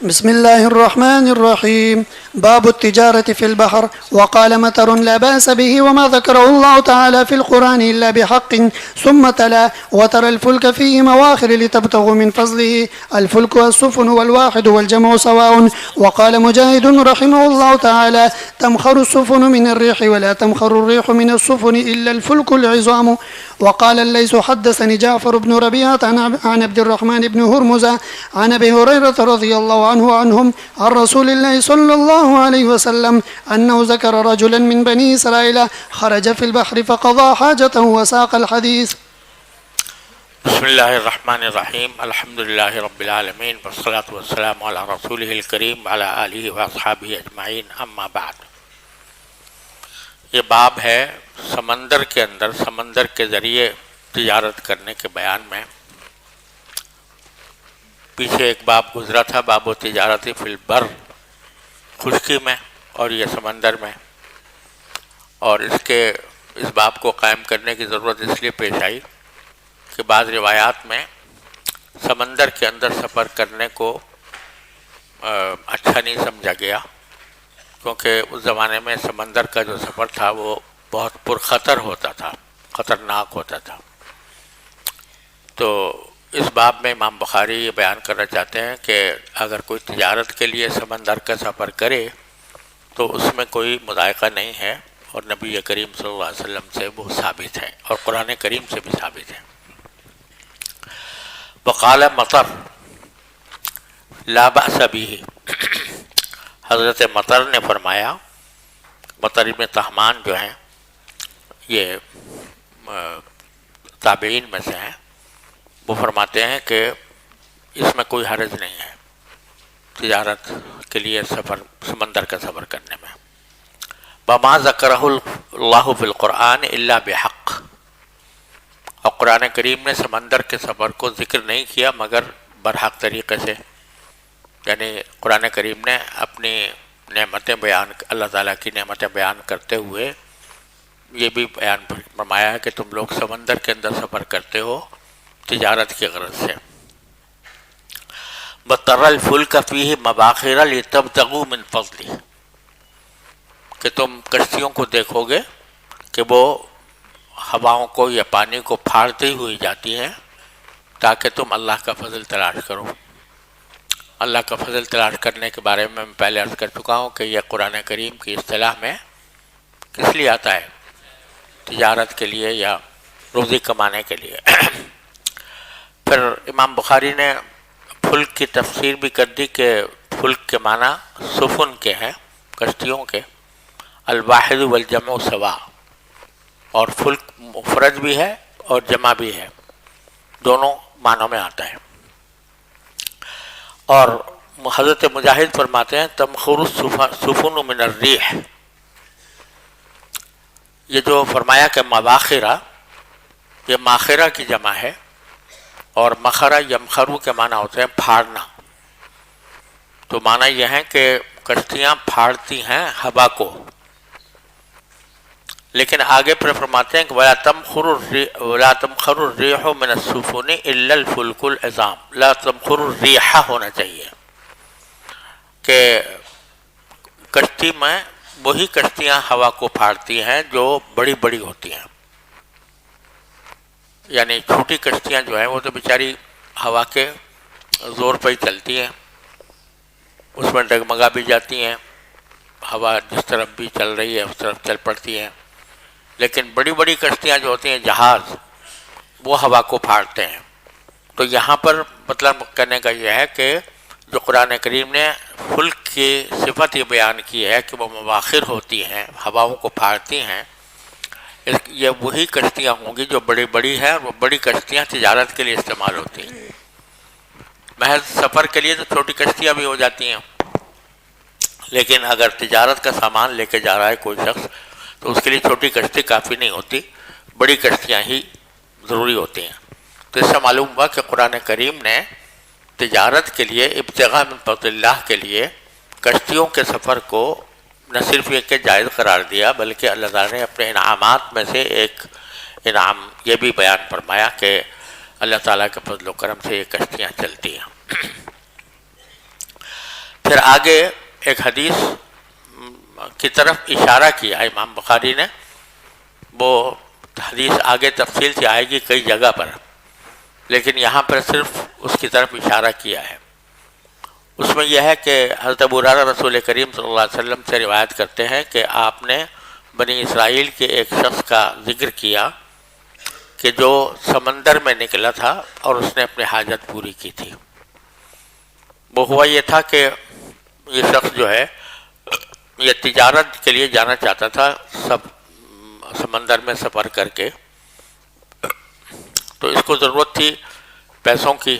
بسم الله الرحمن الرحيم. باب التجارة في البحر. وقال مطر: لا بأس به وما ذكره الله تعالى في القرآن إلا بحق. ثم تلا: وترى الفلك فيه مواخر لتبتغوا من فضله. الفلك والسفن والواحد والجمع سواء. وقال مجاهد رحمه الله تعالى: تمخر السفن من الريح ولا تمخر الريح من السفن إلا الفلك العظام. وقال الليث: حدثني جعفر بن ربيعة عن عبد الرحمن بن هرمز عن أبي هريرة رضي الله عنه عنهم عن رسول الله صلى الله عليه وسلم أنه ذكر رجلا من بني إسرائيل خرج في البحر فقضى حاجته وساق الحديث. بسم اللہ الرحمن الرحیم. الحمد للہ رب العالمین والصلاة والسلام علی رسولہ الکریم وعلی آلہ واصحابہ اجمعین. اما بعد. یہ باب ہے سمندر کے اندر سمندر کے ذریعے تجارت کرنے کے بیان میں. پیچھے ایک باب گزرا تھا، باب و تجارتی فی البر، خشکی میں، اور یہ سمندر میں. اور اس باب کو قائم کرنے کی ضرورت اس لیے پیش آئی کہ بعض روایات میں سمندر کے اندر سفر کرنے کو اچھا نہیں سمجھا گیا، کیونکہ اس زمانے میں سمندر کا جو سفر تھا وہ بہت پرخطر ہوتا تھا، خطرناک ہوتا تھا. تو اس باب میں امام بخاری یہ بیان کرنا چاہتے ہیں کہ اگر کوئی تجارت کے لیے سمندر کا سفر کرے تو اس میں کوئی مضائقہ نہیں ہے، اور نبی کریم صلی اللہ علیہ وسلم سے وہ ثابت ہے اور قرآن کریم سے بھی ثابت ہے. وقال مطر لا بأس به. حضرت مطر نے فرمایا، مطر ابن طہمان جو ہیں یہ تابعین میں سے ہیں، وہ فرماتے ہیں کہ اس میں کوئی حرج نہیں ہے تجارت کے لیے سمندر کا سفر کرنے میں. وما ذکرہ اللہ فی القرآن الا بحق. اور قرآن کریم نے سمندر کے سفر کو ذکر نہیں کیا مگر برحق طریقے سے. یعنی قرآن کریم نے اپنی نعمتیں بیان، اللہ تعالیٰ کی نعمتیں بیان کرتے ہوئے یہ بھی بیان فرمایا ہے کہ تم لوگ سمندر کے اندر سفر کرتے ہو تجارت کی غرض سے. وَتَرَى الْفُلْكَ فِيهِ مَبَاخِرَ لِتَبْتَغُوا مِنْ فَضْلِهِ. کہ تم کشتیوں کو دیکھو گے کہ وہ ہواؤں کو یا پانی کو پھاڑتی ہوئی جاتی ہیں تاکہ تم اللہ کا فضل تلاش کرو. اللہ کا فضل تلاش کرنے کے بارے میں پہلے عرض کر چکا ہوں کہ یہ قرآن کریم کی اصطلاح میں کس لیے آتا ہے؟ تجارت کے لیے یا روزی کمانے کے لیے. پھر امام بخاری نے فلک کی تفسیر بھی کر دی کہ فلک کے معنی سفن کے ہیں، کشتیوں کے. الواحد والجمع سوا. اور فلک مفرد بھی ہے اور جمع بھی ہے، دونوں معنوں میں آتا ہے. اور حضرت مجاہد فرماتے ہیں تمخر السفن من الریح. یہ جو فرمایا کہ مواخرہ، یہ ماخرہ کی جمع ہے، اور مخرہ یمخرو کے معنی ہوتے ہیں پھاڑنا. تو معنی یہ ہے کہ کشتیاں پھاڑتی ہیں ہوا کو. لیکن آگے پھر فرماتے ہیں کہ وَلَا تَمْخَرُ الرِّيحُ مِنَ السُّفُنِ إِلَّا الْفُلْكُ الْعِظَامُ. لا تمخر الرِّيحَ ہونا چاہیے کہ کشتی میں وہی کشتیاں ہوا کو پھاڑتی ہیں جو بڑی بڑی ہوتی ہیں. یعنی چھوٹی کشتیاں جو ہیں وہ تو بیچاری ہوا کے زور پہ ہی چلتی ہیں، اس میں ڈگمگا بھی جاتی ہیں، ہوا جس طرف بھی چل رہی ہے اس طرف چل پڑتی ہیں. لیکن بڑی بڑی کشتیاں جو ہوتی ہیں جہاز، وہ ہوا کو پھاڑتے ہیں. تو یہاں پر مطلب کہنے کا یہ ہے کہ جو قرآن کریم نے فلک کی صفت یہ بیان کی ہے کہ وہ مواخر ہوتی ہیں، ہواؤں کو پھاڑتی ہیں، یہ وہی کشتیاں ہوں گی جو بڑی بڑی ہیں. وہ بڑی کشتیاں تجارت کے لیے استعمال ہوتی ہیں. محض سفر کے لیے تو چھوٹی کشتیاں بھی ہو جاتی ہیں، لیکن اگر تجارت کا سامان لے کے جا رہا ہے کوئی شخص تو اس کے لیے چھوٹی کشتی کافی نہیں ہوتی، بڑی کشتیاں ہی ضروری ہوتی ہیں. تو اس سے معلوم ہوا کہ قرآن کریم نے تجارت کے لیے، ابتغاء من فضل اللہ کے لیے کشتیوں کے سفر کو نہ صرف یہ کہ جائز قرار دیا، بلکہ اللہ تعالیٰ نے اپنے انعامات میں سے ایک انعام یہ بھی بیان فرمایا کہ اللہ تعالیٰ کے فضل و کرم سے یہ کشتیاں چلتی ہیں. پھر آگے ایک حدیث کی طرف اشارہ کیا امام بخاری نے. وہ حدیث آگے تفصیل سے آئے گی کئی جگہ پر، لیکن یہاں پر صرف اس کی طرف اشارہ کیا ہے. اس میں یہ ہے کہ حضرت ابو ہریرہ رسول کریم صلی اللہ علیہ وسلم سے روایت کرتے ہیں کہ آپ نے بنی اسرائیل کے ایک شخص کا ذکر کیا کہ جو سمندر میں نکلا تھا اور اس نے اپنی حاجت پوری کی تھی. وہ ہوا یہ تھا کہ یہ شخص جو ہے یہ تجارت کے لیے جانا چاہتا تھا سمندر میں سفر کر کے. تو اس کو ضرورت تھی پیسوں کی،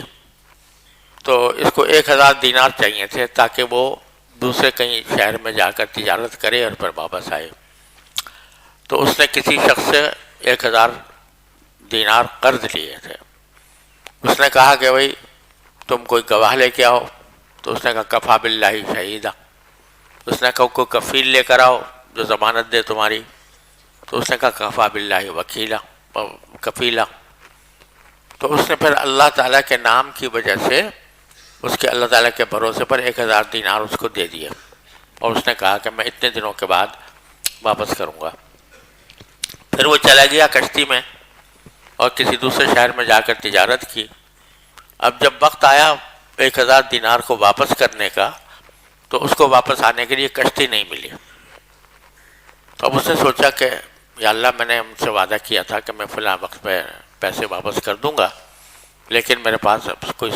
تو اس کو 1000 دینار چاہیے تھے تاکہ وہ دوسرے کہیں شہر میں جا کر تجارت کرے اور پھر واپس آئے. تو اس نے کسی شخص سے 1000 دینار قرض لیے تھے. اس نے کہا کہ بھائی تم کوئی گواہ لے کے آؤ. تو اس نے کہا کفا باللہ شہیدہ. اس نے کہا کوئی کفیل لے کر آؤ جو ضمانت دے تمہاری. تو اس نے کہا کفا باللہ وکیلا کفیلا. تو اس نے پھر اللہ تعالیٰ کے نام کی وجہ سے اس کے اللہ تعالیٰ کے بھروسے پر 1000 دینار اس کو دے دیے، اور اس نے کہا کہ میں اتنے دنوں کے بعد واپس کروں گا. پھر وہ چلا گیا کشتی میں اور کسی دوسرے شہر میں جا کر تجارت کی. اب جب وقت آیا 1000 دینار کو واپس کرنے کا تو اس کو واپس آنے کے لیے کشتی نہیں ملی. تو اب اس نے سوچا کہ یا اللہ میں نے ان سے وعدہ کیا تھا کہ میں فلاں وقت پہ پیسے واپس کر دوں گا، لیکن میرے پاس اب کوئی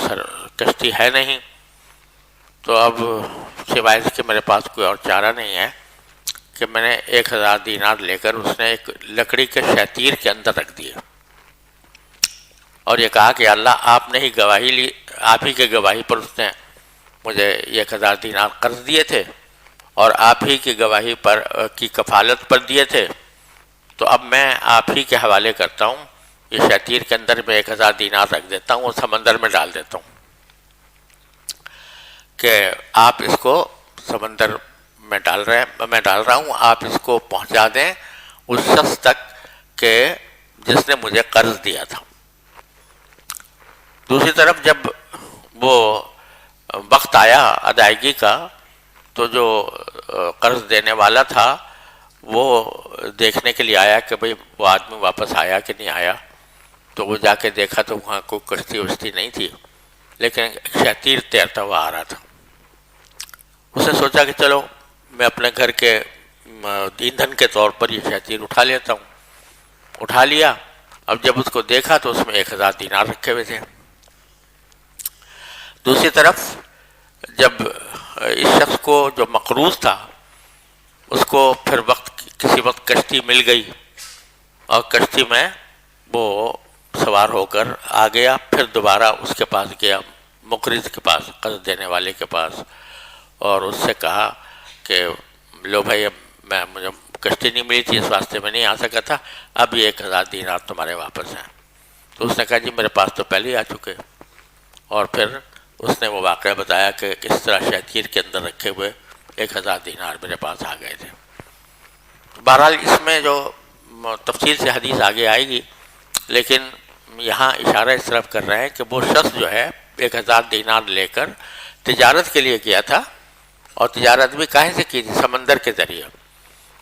کشتی ہے نہیں. تو اب سوائے اس کہ میرے پاس کوئی اور چارہ نہیں ہے کہ میں نے 1000 دینار لے کر اس نے ایک لکڑی کے شتیر کے اندر رکھ دیے اور یہ کہا کہ اللہ آپ نے ہی گواہی لی، آپ ہی کے گواہی پر اس نے مجھے 1000 دینار قرض دیے تھے اور آپ ہی کی گواہی پر کی کفالت پر دیے تھے. تو اب میں آپ ہی کے حوالے کرتا ہوں، یہ شتیر کے اندر میں 1000 دینار رکھ دیتا ہوں اور سمندر میں ڈال دیتا ہوں کہ آپ اس کو سمندر میں ڈال رہا ہوں، آپ اس کو پہنچا دیں اس شخص تک کہ جس نے مجھے قرض دیا تھا. دوسری طرف جب وہ وقت آیا ادائیگی کا تو جو قرض دینے والا تھا وہ دیکھنے کے لیے آیا کہ بھئی وہ آدمی واپس آیا کہ نہیں آیا. تو وہ جا کے دیکھا تو وہاں کوئی کشتی وشتی نہیں تھی، لیکن شتیر تیرتا ہوا آ رہا تھا. اس نے سوچا کہ چلو میں اپنے گھر کے ایندھن کے طور پر یہ شتیر اٹھا لیتا ہوں. اٹھا لیا. اب جب اس کو دیکھا تو اس میں 1000 دینار رکھے ہوئے تھے. دوسری طرف جب اس شخص کو جو مقروض تھا اس کو پھر کسی وقت کشتی مل گئی اور کشتی میں وہ سوار ہو کر آ گیا. پھر دوبارہ اس کے پاس گیا، مقرض کے پاس، قرض دینے والے کے پاس، اور اس سے کہا کہ لو بھائی اب مجھے کشتی نہیں ملی تھی اس واسطے میں نہیں آ سکا تھا، اب یہ 1000 دینار تمہارے واپس ہیں. تو اس نے کہا جی میرے پاس تو پہلے ہی آ چکے. اور پھر اس نے وہ واقعہ بتایا کہ کس طرح شتیر کے اندر رکھے ہوئے 1000 دینار میرے پاس آ گئے تھے. بہرحال اس میں جو تفصیل سے حدیث آگے آئے گی، لیکن یہاں اشارہ اس طرف کر رہے ہیں کہ وہ شخص جو ہے 1000 دینار لے کر تجارت کے لیے کیا تھا، اور تجارت بھی کاہے سے کی تھی؟ سمندر کے ذریعے.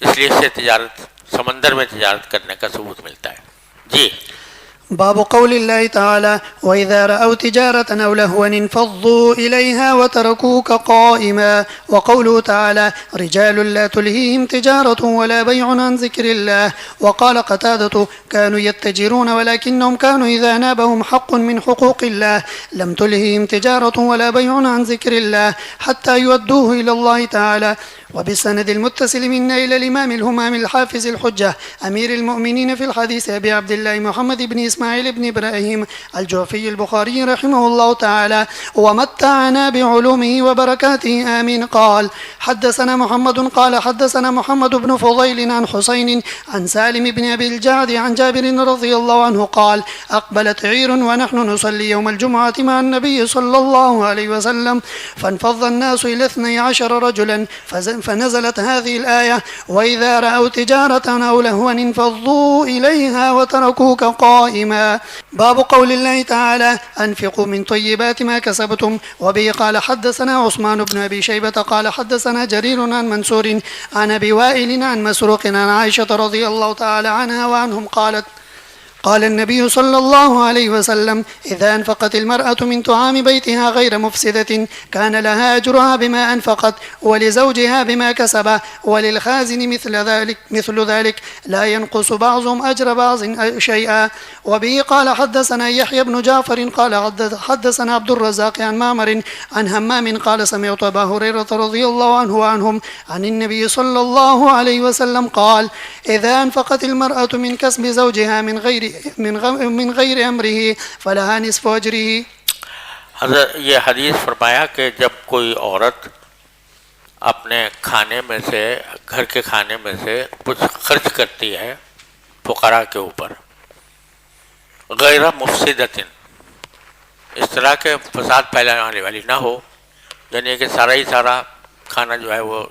اس لیے اس سے سمندر میں تجارت کرنے کا ثبوت ملتا ہے. جی. باب قول الله تعالى وإذا رأوا تجارة أو لهوا انفضوا إليها وتركوك قائما. وقوله تعالى رجال لا تلهيهم تجارة ولا بيع عن ذكر الله. وقال قتادة كانوا يتجرون ولكنهم كانوا إذا نابهم حق من حقوق الله لم تلهيهم تجارة ولا بيع عن ذكر الله حتى يودوه إلى الله تعالى. وبالسند المتصل منا إلى الإمام الهمام الحافظ الحجة أمير المؤمنين في الحديث أبي عبد الله محمد بن إسماعيل بن إبراهيم الجعفي البخاري رحمه الله تعالى ومتعنا بعلومه وبركاته آمين. قال حدثنا محمد قال حدثنا محمد بن فضيل عن حسين عن سالم بن أبي الجعد عن جابر رضي الله عنه قال أقبلت عير ونحن نصلي يوم الجمعة مع النبي صلى الله عليه وسلم فانفض الناس إلى 12 رجلا فنزلت هذه الآية وإذا رأوا تجارة أو لهوا انفضوا إليها وتركوك قائما بهما. باب قول الله تعالى أنفقوا من طيبات ما كسبتم. وبه قال حدثنا عثمان بن أبي شيبة قال حدثنا جرير عن منصور عن أبي وائل عن مسروق عن عائشة رضي الله تعالى عنها وعنهم قالت قال النبي صلى الله عليه وسلم إذا أنفقت المرأة من طعام بيتها غير مفسدة كان لها أجرها بما أنفقت ولزوجها بما كسب وللخازن مثل ذلك لا ينقص بعضهم أجر بعض شيئا. وبه قال حدثنا يحيى بن جعفر قال حدثنا عبد الرزاق عن معمر عن همام قال سمعت أبا هريرة رضي الله عنه وعنهم عن النبي صلى الله عليه وسلم قال إذا أنفقت المرأة من كسب زوجها من غیر امره فلها نصف اجره. حضرت یہ حدیث فرمایا کہ جب کوئی عورت اپنے کھانے میں سے گھر کے کھانے میں سے کچھ خرچ کرتی ہے فقراء کے اوپر غیر مفسدۃ، اس طرح کے فساد پھیلانے والی نہ ہو، یعنی کہ سارا ہی سارا کھانا جو ہے وہ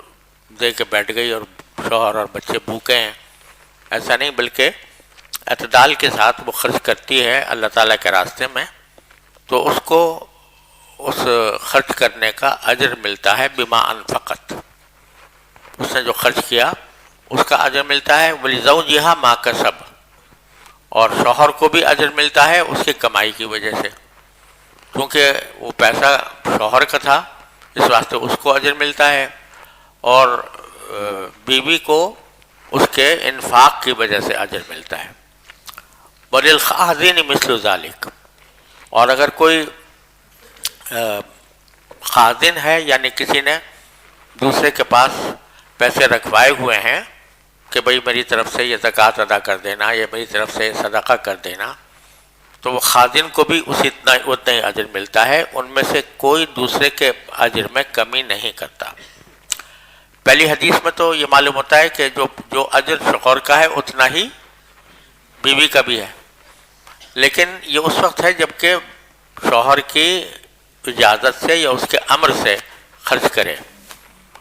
دے کے بیٹھ گئی اور شوہر اور بچے بھوکے ہیں، ایسا نہیں، بلکہ اعتدال کے ساتھ وہ خرچ کرتی ہے اللہ تعالیٰ کے راستے میں، تو اس کو اس خرچ کرنے کا اجر ملتا ہے بما انفقت، اس نے جو خرچ کیا اس کا اجر ملتا ہے، ولزوجہا ما کسب، اور شوہر کو بھی اجر ملتا ہے اس کی کمائی کی وجہ سے، کیونکہ وہ پیسہ شوہر کا تھا اس واسطے اس کو اجر ملتا ہے، اور بیوی کو اس کے انفاق کی وجہ سے اجر ملتا ہے. وَلِلْخَازِنِ مِثْلُ ذَلِكَ، اور اگر کوئی خازن ہے یعنی کسی نے دوسرے کے پاس پیسے رکھوائے ہوئے ہیں کہ بھئی میری طرف سے یہ زکوٰۃ ادا کر دینا یا میری طرف سے صدقہ کر دینا، تو وہ خازن کو بھی اتنا ہی اجر ملتا ہے، ان میں سے کوئی دوسرے کے اجر میں کمی نہیں کرتا. پہلی حدیث میں تو یہ معلوم ہوتا ہے کہ جو اجر شوہر کا ہے اتنا ہی بیوی کا بھی ہے، لیکن یہ اس وقت ہے جب کہ شوہر کی اجازت سے یا اس کے امر سے خرچ کرے،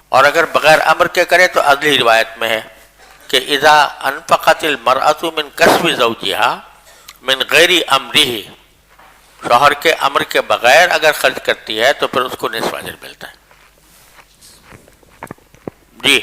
اور اگر بغیر امر کے کرے تو اگلی روایت میں ہے کہ اذا انفقت المرأة من کسب زوجہا من غیر امرہ، شوہر کے امر کے بغیر اگر خرچ کرتی ہے تو پھر اس کو نصف اجر ملتا ہے. جی.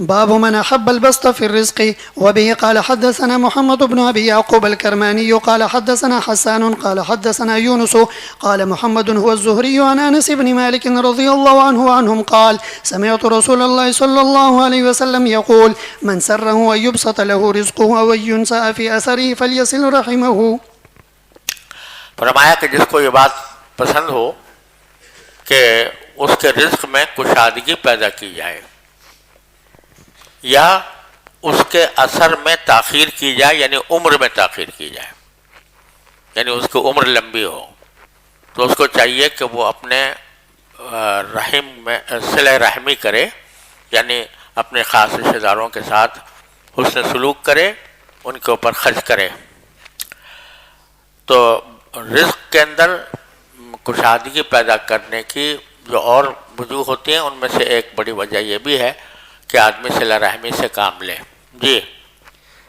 باب من أحب البسط في الرزق. وبه قال حدثنا محمد بن أبي يعقوب الكرماني قال حدثنا حسان قال حدثنا يونس قال محمد هو الزهري عن أنس بن مالك رضي الله عنه وعنهم قال سمعت رسول الله صلى الله عليه وسلم يقول من سره أن يبسط له رزقه أو ينسأ في أثره فليصل رحمه. فرمایا کہ جس کو یہ بات پسند ہو کہ اس کے رزق میں کشادگی پیدا کی جائے یا اس کے اثر میں تاخیر کی جائے، یعنی عمر میں تاخیر کی جائے، یعنی اس کی عمر لمبی ہو، تو اس کو چاہیے کہ وہ اپنے رحم میں صلہ رحمی کرے، یعنی اپنے خاص رشتہ داروں کے ساتھ حسن سلوک کرے، ان کے اوپر خرچ کرے. تو رزق کے اندر کشادگی پیدا کرنے کی جو اور وجوہ ہوتی ہیں ان میں سے ایک بڑی وجہ یہ بھی ہے کہ آدمی صلہ رحمی سے کام لے. جی.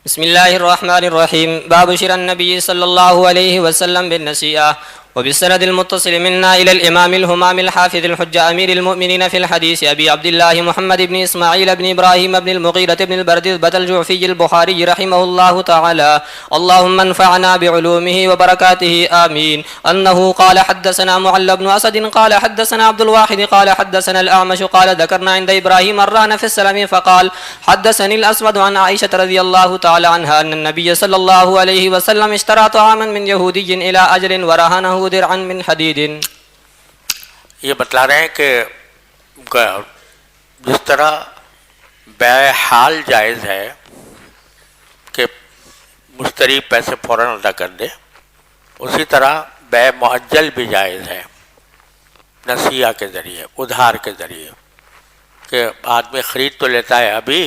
بسم اللہ الرحمن الرحیم. باب شرع النبی صلی اللہ علیہ وسلم بالنسیئہ. وبالسند المتصل منا إلى الإمام الهمام الحافظ الحجة أمير المؤمنين في الحديث أبي عبد الله محمد بن إسماعيل بن إبراهيم بن المغيرة بن البردبة الجعفي البخاري رحمه الله تعالى اللهم انفعنا بعلومه وبركاته آمين أنه قال حدثنا معل بن أسد قال حدثنا عبد الواحد قال حدثنا الأعمش قال ذكرنا عند إبراهيم الران في السلم فقال حدثني الأسود عن عائشة رضي الله تعالى عنها أن النبي صلى الله عليه وسلم اشترى طعاما من يهودي إلى أجل ورهنه درعا من حديد. یہ بتلا رہے ہیں کہ جس طرح بیع حال جائز ہے کہ مشتری پیسے فوراً ادا کر دے، اسی طرح بیع مؤجل بھی جائز ہے نسیہ کے ذریعے، ادھار کے ذریعے، کہ آدمی خرید تو لیتا ہے ابھی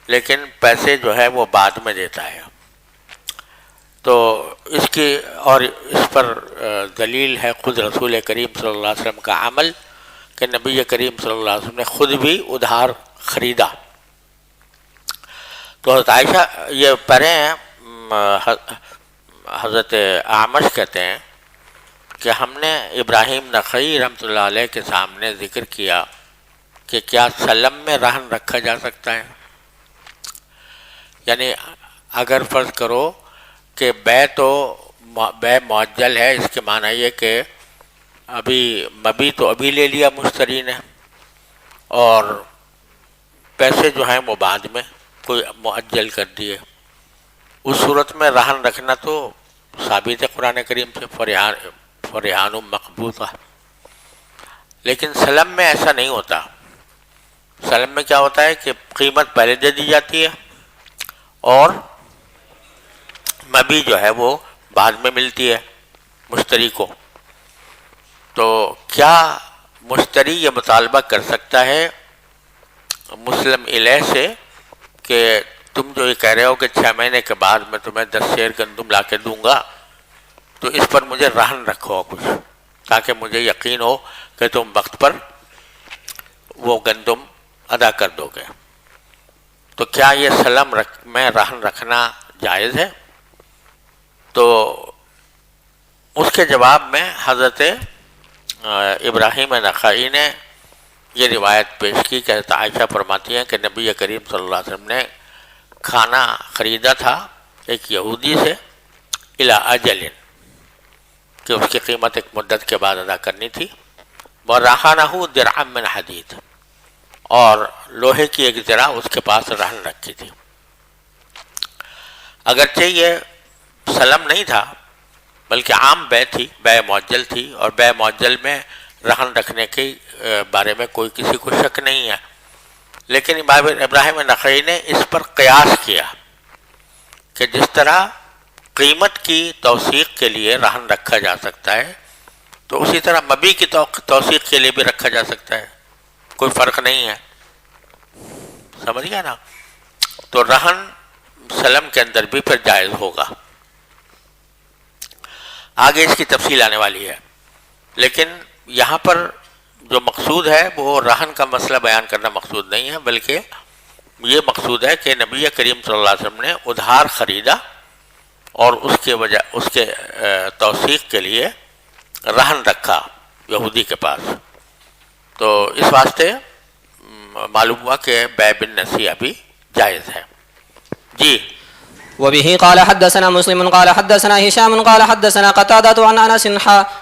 لیکن پیسے جو ہے وہ بعد میں دیتا ہے. تو اس کی اور اس پر دلیل ہے خود رسول کریم صلی اللہ علیہ وسلم کا عمل کہ نبی کریم صلی اللہ علیہ وسلم نے خود بھی ادھار خریدا. تو حضرت عائشہ یہ پڑھے ہیں حضرت اعمش کہتے ہیں کہ ہم نے ابراہیم نخعی رحمۃ اللہ علیہ کے سامنے ذکر کیا کہ کیا سلم میں رہن رکھا جا سکتا ہے؟ یعنی اگر فرض کرو کہ بے معجل ہے، اس کے معنی یہ کہ مبی تو ابھی لے لیا مشتری نے اور پیسے جو ہیں وہ بعد میں کوئی معجل کر دیے، اس صورت میں رہن رکھنا تو ثابت ہے قرآن کریم سے، فرحان مقبوضہ۔ لیکن سلم میں ایسا نہیں ہوتا۔ سلم میں کیا ہوتا ہے کہ قیمت پہلے دے دی جاتی ہے اور مبی جو ہے وہ بعد میں ملتی ہے مشتری کو۔ تو کیا مشتری یہ مطالبہ کر سکتا ہے مسلم الیہ سے کہ تم جو یہ کہہ رہے ہو کہ 6 مہینے کے بعد میں تمہیں 10 سیر گندم لا کے دوں گا، تو اس پر مجھے رہن رکھو کچھ، تاکہ مجھے یقین ہو کہ تم وقت پر وہ گندم ادا کر دو گے؟ تو کیا یہ سلم میں رہن رکھنا جائز ہے؟ تو اس کے جواب میں حضرت ابراہیم نخعی نے یہ روایت پیش کی کہ حضرت عائشہ فرماتی ہیں کہ نبی کریم صلی اللہ علیہ وسلم نے کھانا خریدا تھا ایک یہودی سے الی اجل، کہ اس کی قیمت ایک مدت کے بعد ادا کرنی تھی، وَرَهَنَهُ دِرْعًا مِّنْ حَدِيدٍ، اور لوہے کی ایک ذرا اس کے پاس رہن رکھی تھی۔ اگرچہ یہ سلم نہیں تھا بلکہ عام بے تھی، بے معجل تھی، اور بے معجل میں رہن رکھنے کے بارے میں کوئی کسی کو شک نہیں ہے، لیکن ابراہیم نخعی نے اس پر قیاس کیا کہ جس طرح قیمت کی توثیق کے لیے رہن رکھا جا سکتا ہے تو اسی طرح مبی کی توثیق کے لیے بھی رکھا جا سکتا ہے، کوئی فرق نہیں ہے، سمجھ گیا نا؟ تو رہن سلم کے اندر بھی پھر جائز ہوگا۔ آگے اس کی تفصیل آنے والی ہے، لیکن یہاں پر جو مقصود ہے وہ رہن کا مسئلہ بیان کرنا مقصود نہیں ہے، بلکہ یہ مقصود ہے کہ نبی کریم صلی اللہ علیہ وسلم نے ادھار خریدا اور اس کے توثیق کے لیے رہن رکھا یہودی کے پاس، تو اس واسطے معلوم ہوا کہ بیع بالنسیہ بھی جائز ہے۔ جی وبه قال حدثنا مسلم قال حدثنا هشام قال حدثنا قتادة عن انس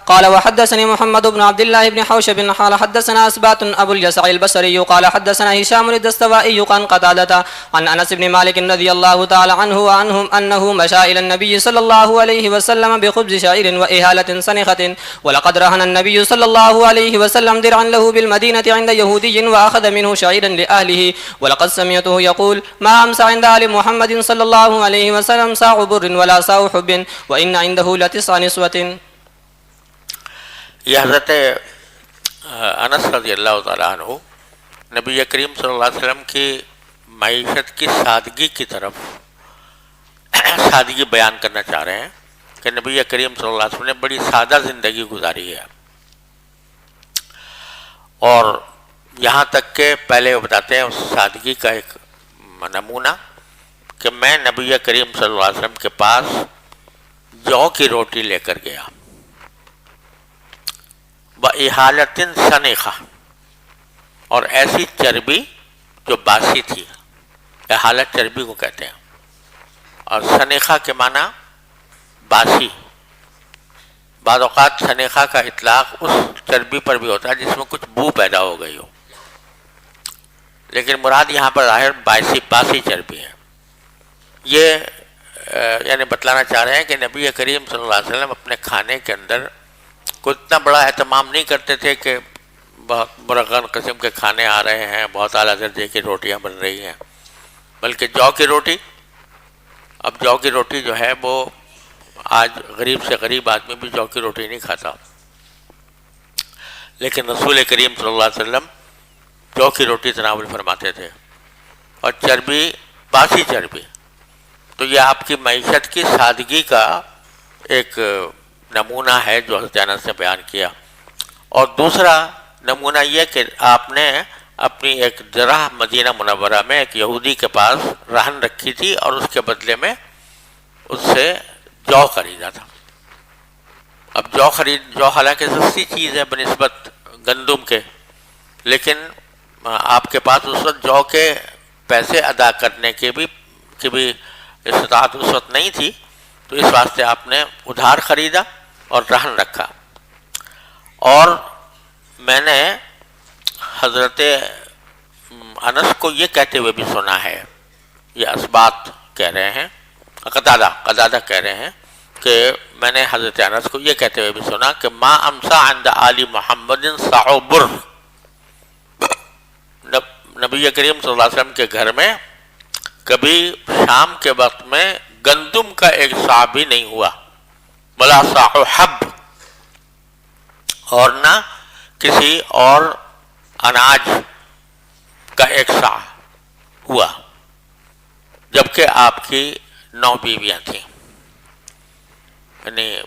قال وحدثني محمد بن عبد الله بن حوشب قال حدثنا اسبات ابو الجسع البصري قال حدثنا هشام الدستوائي عن قتادة عن انس بن مالك رضي الله تعالى عنه وعنهم انه مشى الى النبي صلى الله عليه وسلم بخبز شعير واهالة سنخة ولقد رهن النبي صلى الله عليه وسلم درعا له بالمدينة عند يهودي واخذ منه شعيرا لاهله ولقد سمعته يقول ما امسى عند ال محمد صلى الله عليه وسلم ساع بر ولا ساع حب وان عنده لتسع نسوة۔ یہ حضرت انس رضی اللہ تعالیٰ عنہ نبی کریم صلی اللہ علیہ وسلم کی معیشت کی سادگی کی طرف سادگی بیان کرنا چاہ رہے ہیں کہ نبی کریم صلی اللہ علیہ وسلم نے بڑی سادہ زندگی گزاری ہے، اور یہاں تک کہ پہلے وہ بتاتے ہیں اس سادگی کا ایک نمونہ کہ میں نبی کریم صلی اللہ علیہ وسلم کے پاس جو کی روٹی لے کر گیا، وَإِحَالَةٍ سَنِخَةٍ، اور ایسی چربی جو باسی تھی، احالت چربی کو کہتے ہیں، اور سنیخہ کے معنی باسی۔ بعض اوقات سنیخہ کا اطلاق اس چربی پر بھی ہوتا ہے جس میں کچھ بو پیدا ہو گئی ہو، لیکن مراد یہاں پر ظاہر باسی چربی ہے۔ یہ یعنی بتلانا چاہ رہے ہیں کہ نبی کریم صلی اللہ علیہ وسلم اپنے کھانے کے اندر کوئی اتنا بڑا اہتمام نہیں کرتے تھے کہ بہت مرغن قسم کے کھانے آ رہے ہیں، بہت اعلیٰ درجے کی روٹیاں بن رہی ہیں، بلکہ جو کی روٹی، اب جو کی روٹی جو ہے وہ آج غریب سے غریب آدمی بھی جو کی روٹی نہیں کھاتا، لیکن رسول کریم صلی اللہ علیہ وسلم جو کی روٹی تناول فرماتے تھے، اور چربی باسی چربی۔ تو یہ آپ کی معیشت کی سادگی کا ایک نمونہ ہے جو حضرت انس نے بیان کیا، اور دوسرا نمونہ یہ کہ آپ نے اپنی ایک ذرا مدینہ منورہ میں ایک یہودی کے پاس رہن رکھی تھی اور اس کے بدلے میں اس سے جو خریدا تھا. اب جو حالانکہ سستی چیز ہے بنسبت گندم کے، لیکن آپ کے پاس اس وقت جو کے پیسے ادا کرنے کی بھی استطاعت اس وقت نہیں تھی، تو اس واسطے آپ نے ادھار خریدا اور رہن رکھا. اور میں نے حضرت انس کو یہ کہتے ہوئے بھی سنا ہے، یہ اسبات کہہ رہے ہیں، قتادہ کہہ رہے ہیں کہ میں نے حضرت انس کو یہ کہتے ہوئے بھی سنا کہ ما امسا عند آل محمد صعبر، نبی کریم صلی اللہ علیہ وسلم کے گھر میں کبھی شام کے وقت میں گندم کا ایک صاع بھی نہیں ہوا، ولا صاع حب، اور نہ کسی اور اناج کا ایک صاع ہوا، جبکہ آپ کی 9 بیویاں تھیں. یعنی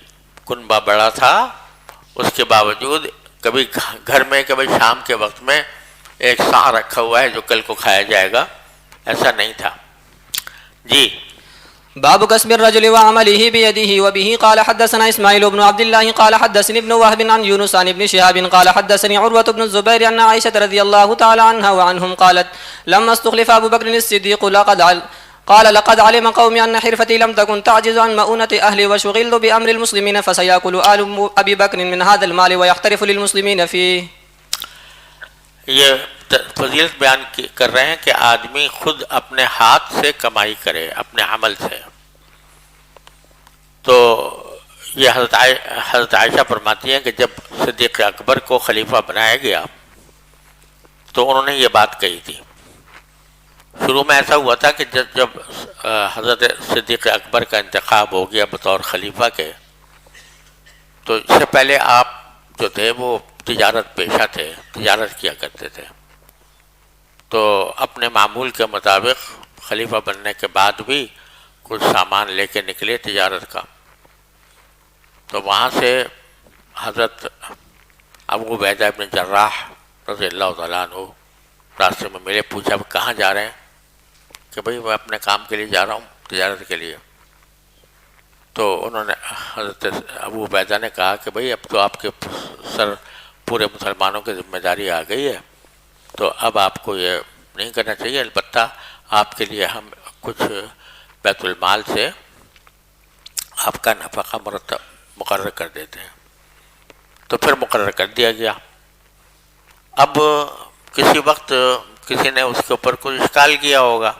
کنبہ بڑا تھا، اس کے باوجود کبھی گھر میں کبھی شام کے وقت میں ایک صاع رکھا ہوا ہے جو کل کو کھایا جائے گا، ایسا نہیں تھا. جی. باب كسب الرجل وعمله بيده وبه قال حدثنا اسماعيل بن عبد الله قال حدثني ابن وهب عن يونس عن ابن شهاب قال حدثني عروة بن الزبير أن عائشة رضي الله تعالى عنها وعنهم قالت لما استخلف أبو بكر الصديق لقد علم قومي أن حرفتي لم تكن تعجز عن مؤونة أهلي وشغلت بأمر المسلمين فسيأكل آل أبي بكر من هذا المال ويحترف للمسلمين فيه. یہ فضیلت بیان کر رہے ہیں کہ آدمی خود اپنے ہاتھ سے کمائی کرے، اپنے عمل سے. تو یہ حضرت عائشہ فرماتی ہیں کہ جب صدیق اکبر کو خلیفہ بنایا گیا تو انہوں نے یہ بات کہی تھی. شروع میں ایسا ہوا تھا کہ جب حضرت صدیق اکبر کا انتخاب ہو گیا بطور خلیفہ کے، تو اس سے پہلے آپ جو تھے وہ تجارت پیشہ تھے، تجارت کیا کرتے تھے. تو اپنے معمول کے مطابق خلیفہ بننے کے بعد بھی کچھ سامان لے کے نکلے تجارت کا. تو وہاں سے حضرت ابو عبیدہ بن جراح رضی اللہ تعالیٰ عنہ راستے میں ملے، پوچھا کہاں جا رہے ہیں؟ کہ بھئی میں اپنے کام کے لیے جا رہا ہوں، تجارت کے لیے. تو انہوں نے حضرت ابو عبیدہ نے کہا کہ بھئی اب تو آپ کے سر پورے مسلمانوں کی ذمہ داری آ گئی ہے، تو اب آپ کو یہ نہیں کرنا چاہیے، البتہ آپ کے لیے ہم کچھ بیت المال سے آپ کا نفقہ مقرر کر دیتے ہیں. تو پھر مقرر کر دیا گیا. اب کسی وقت کسی نے اس کے اوپر کچھ اشکال کیا ہوگا،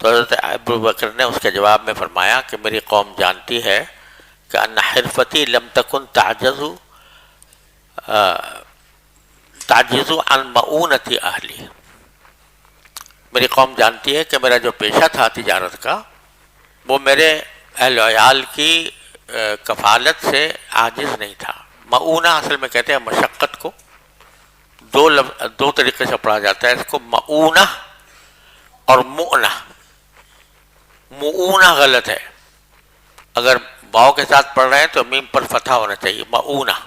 تو حضرت ابو بکر نے اس کے جواب میں فرمایا کہ میری قوم جانتی ہے کہ ان حرفتی لم تکن تعجز عن مؤونت اہلی. میری قوم جانتی ہے کہ میرا جو پیشہ تھا تجارت کا وہ میرے اہل و عیال کی کفالت سے عاجز نہیں تھا. مؤونہ اصل میں کہتے ہیں مشقت کو، دو طریقے سے پڑھا جاتا ہے اس کو، مؤونہ اور مؤنہ. مؤونہ غلط ہے، اگر واو کے ساتھ پڑھ رہے ہیں تو میم پر فتحہ ہونا چاہیے، مؤونہ،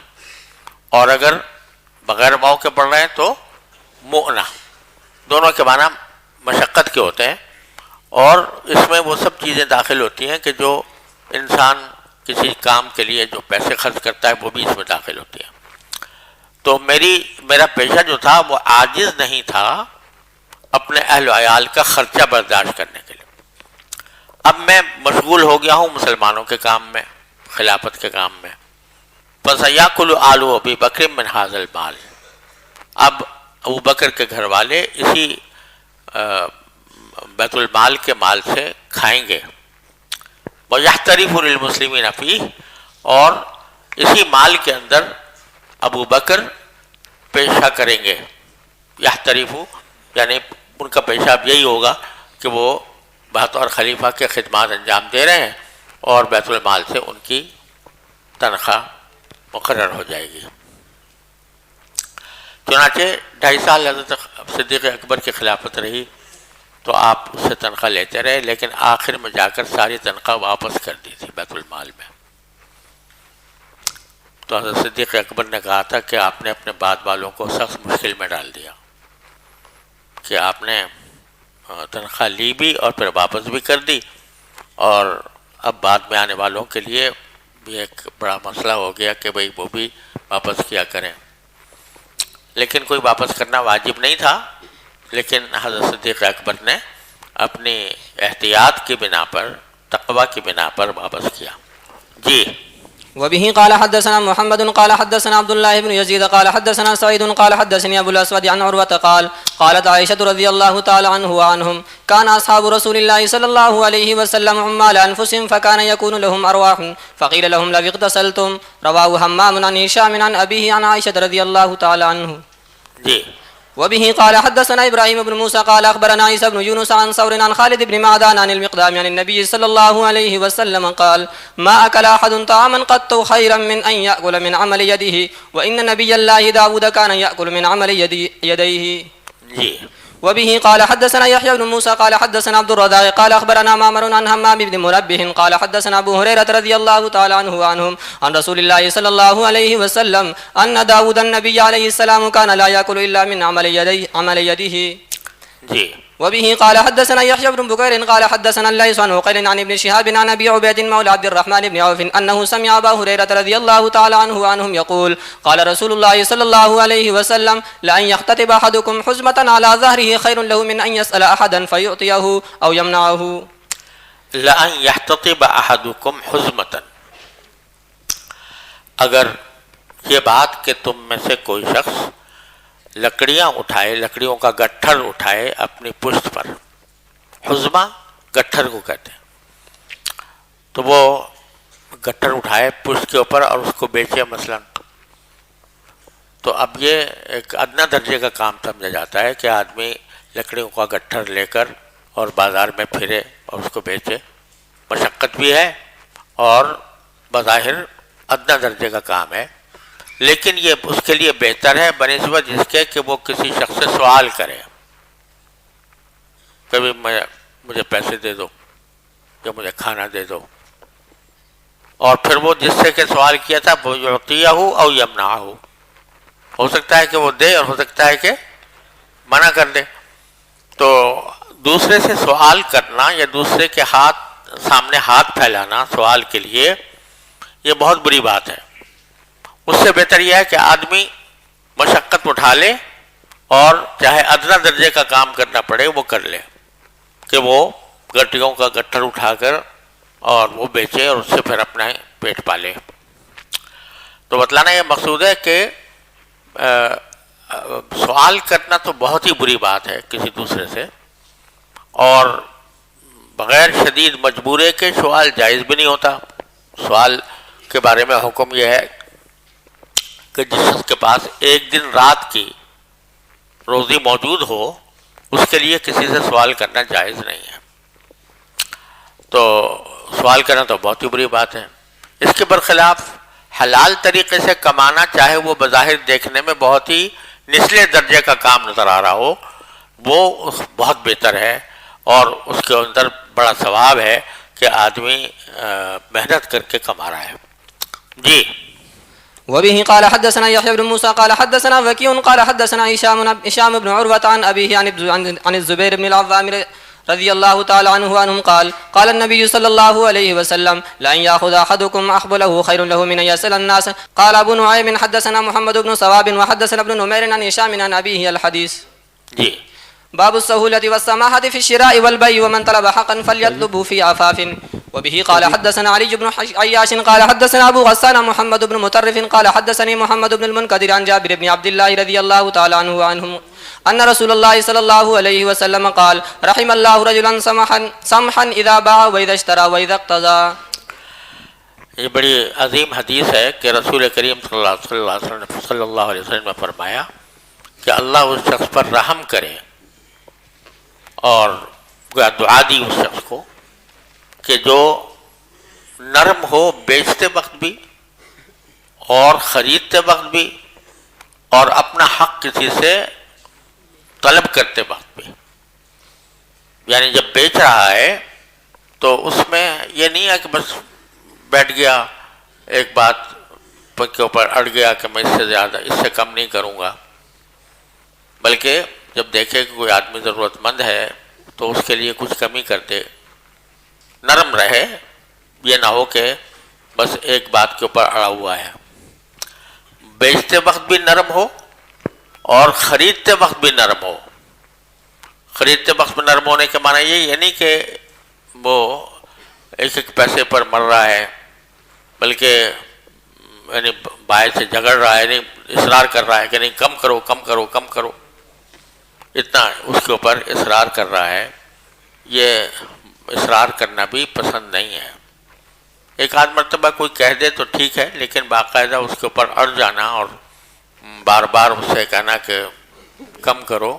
اور اگر بغیر واو کے پڑھ رہے ہیں تو مؤنہ. دونوں کے معنی مشقت کے ہوتے ہیں، اور اس میں وہ سب چیزیں داخل ہوتی ہیں کہ جو انسان کسی کام کے لیے جو پیسے خرچ کرتا ہے وہ بھی اس میں داخل ہوتی ہیں. تو میرا پیشہ جو تھا وہ عاجز نہیں تھا اپنے اہل و عیال کا خرچہ برداشت کرنے کے لیے. اب میں مشغول ہو گیا ہوں مسلمانوں کے کام میں، خلافت کے کام میں. فَسَيَأْكُلُ آلُ أَبِي بَكْرٍ مِنْ هَذَا الْمَالِ. اب ابو بکر کے گھر والے اسی بیت المال کے مال سے کھائیں گے. وَيَحْتَرِفُ لِلْمُسْلِمِينَ فِيهِ، اور اسی مال کے اندر ابو بکر پیشہ کریں گے. یحترفو یعنی ان کا پیشہ اب یہی ہوگا کہ وہ بطور خلیفہ کے خدمات انجام دے رہے ہیں اور بیت المال سے ان کی تنخواہ مقرر ہو جائے گی. چنانچہ 2.5 سال حضرت صدیق اکبر کی خلافت رہی تو آپ اس سے تنخواہ لیتے رہے، لیکن آخر میں جا کر ساری تنخواہ واپس کر دی تھی بیت المال میں. تو حضرت صدیق اکبر نے کہا تھا کہ آپ نے اپنے بعد والوں کو سخت مشکل میں ڈال دیا کہ آپ نے تنخواہ لی بھی اور پھر واپس بھی کر دی، اور اب بعد میں آنے والوں کے لیے بھی ایک بڑا مسئلہ ہو گیا کہ بھئی وہ بھی واپس کیا کریں، لیکن کوئی واپس کرنا واجب نہیں تھا، لیکن حضرت صدیق اکبر نے اپنی احتیاط کی بنا پر، تقوی کی بنا پر واپس کیا۔ جی وبه قال حدثنا محمد قال حدثنا عبد الله بن يزيد قال حدثنا سعيد قال حدثني ابو الاسود عن عروة قال قالت عائشة رضي الله تعالى عنه وعنهم كان اصحاب رسول الله صلى الله عليه وسلم عمال انفسهم فكان يكون لهم ارواح فقيل لهم لو اغتسلتم. رواه همام عن هشام عن ابيه عن عائشة رضي الله تعالى عنه. جی وبه قال حدثنا ابراهيم بن موسى قال اخبرنا عيسى بن يونس عن ثور عن خالد بن معدان عن المقدام عن النبي صلى الله عليه وسلم قال ما اكل احد طعاما قط خيرا من ان ياكل من عمل يده وان نبي الله داود كان ياكل من عمل يديه. جی وبه قال حدثنا يحيى بن موسى قال حدثنا عبد الرزاق قال اخبرنا معمر عن همام بن منبه قال حدثنا ابو هريره رضي الله تعالى عنه وعنهم عن رسول الله صلى الله عليه وسلم ان داود النبي عليه السلام كان لا ياكل الا من عمل يده. جی وبه قال حدثنا يحيى بن بكير قال حدثنا الليث عن عقيل عن ابن شهاب عن ابي عبيد مولى عبد الرحمن بن عوف انه سمع ابا هريره رضي الله تعالى عنه وعنهم يقول قال رسول الله صلى الله عليه وسلم لان يختتب احدكم حزمه على ظهره خير له من ان يسال احدا فيعطيه او يمنعه. لَأَنْ يَحْتَطِبَ أَحَدُكُمْ حُزْمَةً، اگر یہ بات کہ تم میں سے کوئی شخص لکڑیاں اٹھائے، لکڑیوں کا گٹھر اٹھائے اپنی پشت پر، حزمہ گٹھر کو کہتے ہیں، تو وہ گٹھر اٹھائے پشت کے اوپر اور اس کو بیچے مثلا، تو اب یہ ایک ادنا درجے کا کام سمجھا جاتا ہے کہ آدمی لکڑیوں کا گٹھر لے کر اور بازار میں پھرے اور اس کو بیچے، مشقت بھی ہے اور بظاہر ادنا درجے کا کام ہے، لیکن یہ اس کے لیے بہتر ہے بنسبت جس کے کہ وہ کسی شخص سے سوال کرے، کبھی مجھے پیسے دے دو یا مجھے کھانا دے دو، اور پھر وہ جس سے کہ سوال کیا تھا وہ یعطیہ او یمنعہ، ہو سکتا ہے کہ وہ دے اور ہو سکتا ہے کہ منع کر دے۔ تو دوسرے سے سوال کرنا یا دوسرے کے سامنے ہاتھ پھیلانا سوال کے لیے یہ بہت بری بات ہے۔ اس سے بہتر یہ ہے کہ آدمی مشقت اٹھا لے اور چاہے ادنا درجے کا کام کرنا پڑے وہ کر لے، کہ وہ گٹیوں کا گٹھر اٹھا کر اور وہ بیچے اور اس سے پھر اپنا پیٹ پالے۔ تو بتلانا یہ مقصود ہے کہ سوال کرنا تو بہت ہی بری بات ہے کسی دوسرے سے، اور بغیر شدید مجبورے کے سوال جائز بھی نہیں ہوتا۔ سوال کے بارے میں حکم یہ ہے کہ جس شخص کے پاس ایک دن رات کی روزی موجود ہو اس کے لیے کسی سے سوال کرنا جائز نہیں ہے۔ تو سوال کرنا تو بہت ہی بری بات ہے۔ اس کے برخلاف حلال طریقے سے کمانا، چاہے وہ بظاہر دیکھنے میں بہت ہی نچلے درجے کا کام نظر آ رہا ہو، وہ بہت بہتر ہے اور اس کے اندر بڑا ثواب ہے کہ آدمی محنت کر کے کما رہا ہے۔ جی وبه قال حدثنا يحيى بن موسى قال حدثنا وكيع قال حدثنا هشام بن عروة عن أبيه عن الزبير بن العوام رضي الله تعالى عنه وعنهم قال قال النبي صلى الله عليه وسلم لأن يأخذ أحدكم أحبله خير له من أن يسأل الناس. قال أبو نعيم حدثنا محمد بن ثواب وحدثنا ابن نمير عن هشام عن أبيه الحديث. جی باب السهولة والسماحة في الشراء والبيع ومن طلب حقا فليطلبه في عفاف. وبه قال حدثنا علي بن عياش قال حدثنا ابو غسان محمد بن مطرف قال حدثني محمد بن المنكدر عن جابر بن عبد الله رضي الله تعالى عنه وعنهم ان رسول الله صلى الله عليه وسلم قال رحم الله رجلا سمحا اذا باع واذا اشترى واذا اقتضى. یہ بڑی عظیم حدیث ہے کہ رسول کریم صلی اللہ علیہ وسلم نے فرمایا کہ اللہ اس شخص پر رحم کرے اور دعا دی اس شخص کو کہ جو نرم ہو بیچتے وقت بھی اور خریدتے وقت بھی اور اپنا حق کسی سے طلب کرتے وقت بھی، یعنی جب بیچ رہا ہے تو اس میں یہ نہیں ہے کہ بس بیٹھ گیا ایک بات کے اوپر اڑ گیا کہ میں اس سے زیادہ اس سے کم نہیں کروں گا، بلکہ جب دیکھے کہ کوئی آدمی ضرورت مند ہے تو اس کے لیے کچھ کمی کر دے، نرم رہے یہ نہ ہو کہ بس ایک بات کے اوپر اڑا ہوا ہے. بیچتے وقت بھی نرم ہو اور خریدتے وقت بھی نرم ہو. خریدتے وقت میں نرم ہونے کے معنی یہ نہیں کہ وہ ایک ایک پیسے پر مر رہا ہے، بلکہ یعنی بھائی سے جھگڑ رہا ہے، یعنی اصرار کر رہا ہے کہ نہیں کم کرو کم کرو کم کرو، اتنا اس کے اوپر اصرار کر رہا ہے. یہ اصرار کرنا بھی پسند نہیں ہے. ایک آدھ مرتبہ کوئی کہہ دے تو ٹھیک ہے، لیکن باقاعدہ اس کے اوپر اڑ جانا اور بار بار اس سے کہنا کہ کم کرو.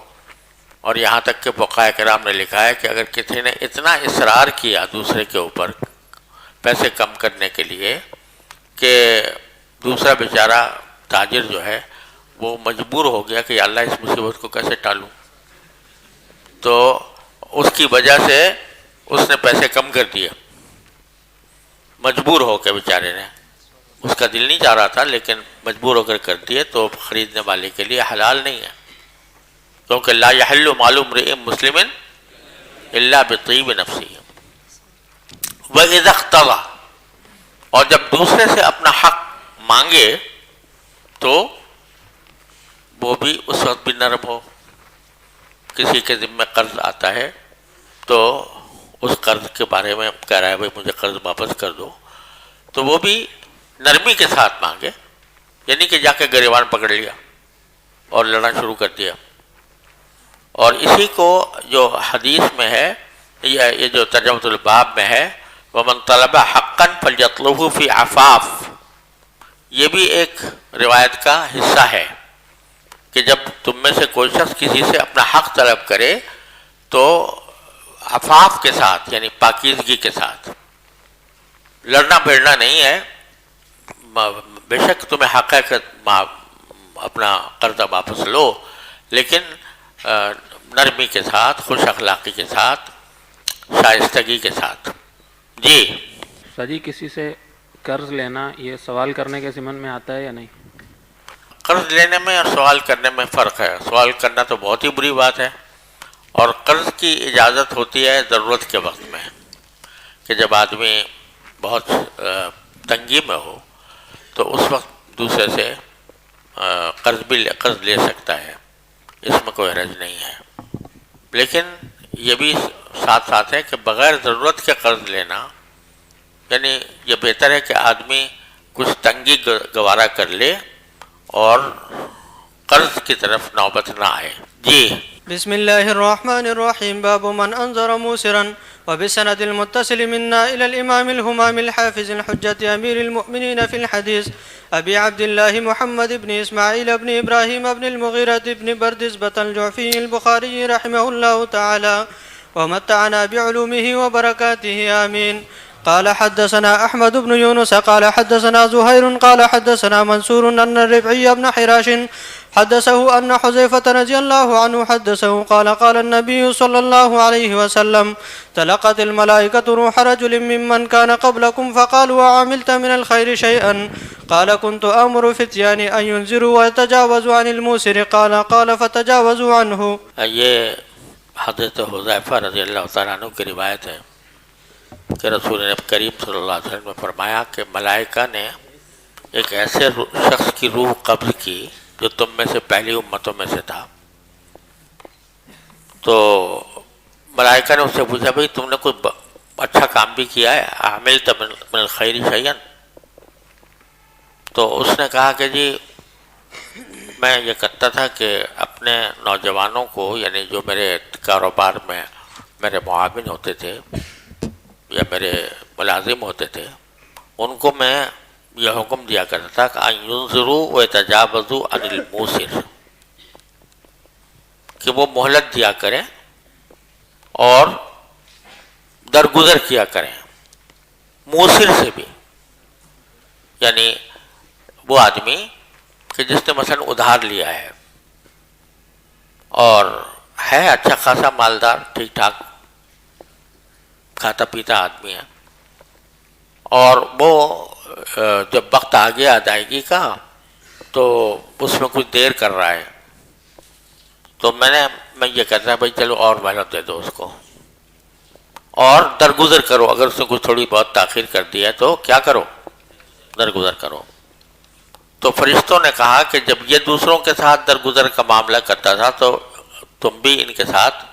اور یہاں تک کہ فقہاء کرام نے لکھا ہے کہ اگر کسی نے اتنا اصرار کیا دوسرے کے اوپر پیسے کم کرنے کے لیے کہ دوسرا بیچارہ تاجر جو ہے وہ مجبور ہو گیا کہ یا اللہ اس مصیبت کو کیسے ٹالوں، تو اس کی وجہ سے اس نے پیسے کم کر دیے، مجبور ہو کے بیچارے نے. اس کا دل نہیں چاہ رہا تھا لیکن مجبور ہو کر دیے، تو خریدنے والے کے لیے حلال نہیں ہے، کیونکہ لا یحل مال امرئ مسلم الا بطیب نفسہ. وَإِذَا اقْتَضَى، اور جب دوسرے سے اپنا حق مانگے تو وہ بھی اس وقت بھی نرم ہو. کسی کے ذمہ قرض آتا ہے تو اس قرض کے بارے میں کہہ رہا ہے بھائی مجھے قرض واپس کر دو، تو وہ بھی نرمی کے ساتھ مانگے، یعنی کہ جا کے گریبان پکڑ لیا اور لڑنا شروع کر دیا. اور اسی کو جو حدیث میں ہے، یہ جو ترجمۃ الباب میں ہے وَمَنْ طَلَبَ حَقًّا فَلْيَطْلُبْهُ فِي عَفَافٍ، یہ بھی ایک روایت کا حصہ ہے کہ جب تم میں سے کوئی شخص کسی سے اپنا حق طلب کرے تو عفاف کے ساتھ، یعنی پاکیزگی کے ساتھ. لڑنا بھیڑنا نہیں ہے. بے شک تمہیں حق ہے کہ اپنا قرضہ واپس لو، لیکن نرمی کے ساتھ، خوش اخلاقی کے ساتھ، شائستگی کے ساتھ. جی سر جی، کسی سے قرض لینا یہ سوال کرنے کے ضمن میں آتا ہے یا نہیں؟ قرض لینے میں اور سوال کرنے میں فرق ہے. سوال کرنا تو بہت ہی بری بات ہے، اور قرض کی اجازت ہوتی ہے ضرورت کے وقت میں، کہ جب آدمی بہت تنگی میں ہو تو اس وقت دوسرے سے قرض لے سکتا ہے، اس میں کوئی حرج نہیں ہے. لیکن یہ بھی ساتھ ساتھ ہے کہ بغیر ضرورت کے قرض لینا، یعنی یہ بہتر ہے کہ آدمی کچھ تنگی گوارا کر لے اور قرض کی طرف نوبت نہ آئے. جی بسم اللہ الرحمن الرحیم. باب من انظر موسرا. وبالسند المتصل منا إلى الإمام الهمام الحافظ الحجة أمير المؤمنين في الحديث أبي عبد الله محمد بن إسماعيل بن إبراهيم بن المغيرة بن بردزبة الجعفي البخاري رحمه الله تعالى ومتعنا بعلومه وبركاته آمين. قال حدثنا أحمد بن يونس قال حدثنا زهير قال حدثنا منصور أن الربعي بن حراش حدثه أن حذيفة رضي الله عنه حدثه قال قال النبي صلى الله عليه وسلم تلقت الملائكة روح رجل ممن كان قبلكم فقالوا وعملت من الخير شيئا قال كنت أمر فتيان أن ينذروا ويتجاوزوا عن الموسر قال فتجاوزوا عنه. یہ حضرت حذیفہ رضی اللہ تعالیٰ عنہ کی روایت ہے کہ رسول کریم صلی اللہ علیہ وسلم نے فرمایا کہ ملائکہ نے ایک ایسے شخص کی روح قبض کی جو تم میں سے پہلی امتوں میں سے تھا. تو ملائکہ نے اس سے پوچھا بھئی تم نے کوئی اچھا کام بھی کیا ہے، عملت من الخیر شیئا؟ تو اس نے کہا کہ جی میں یہ کرتا تھا کہ اپنے نوجوانوں کو، یعنی جو میرے کاروبار میں میرے معاون ہوتے تھے یا میرے ملازم ہوتے تھے، ان کو میں یہ حکم دیا کرتا تھا کہ ان ينظروا ويتجاوزوا عن الموسر، کہ وہ مہلت دیا کریں اور درگزر کیا کریں موسر سے بھی، یعنی وہ آدمی کہ جس نے مثلا ادھار لیا ہے اور ہے اچھا خاصا مالدار، ٹھیک ٹھاک کھاتا پیتا آدمی ہے، اور وہ جب وقت آ گیا ادائیگی کا تو اس میں کچھ دیر کر رہا ہے، تو میں یہ کہتا ہے بھائی چلو اور مہلت دے دو اس کو، اور درگزر کرو. اگر اس نے کچھ تھوڑی بہت تاخیر کر دی ہے تو کیا کرو؟ درگزر کرو. تو فرشتوں نے کہا کہ جب یہ دوسروں کے ساتھ درگزر کا معاملہ کرتا تھا تو تم بھی ان کے ساتھ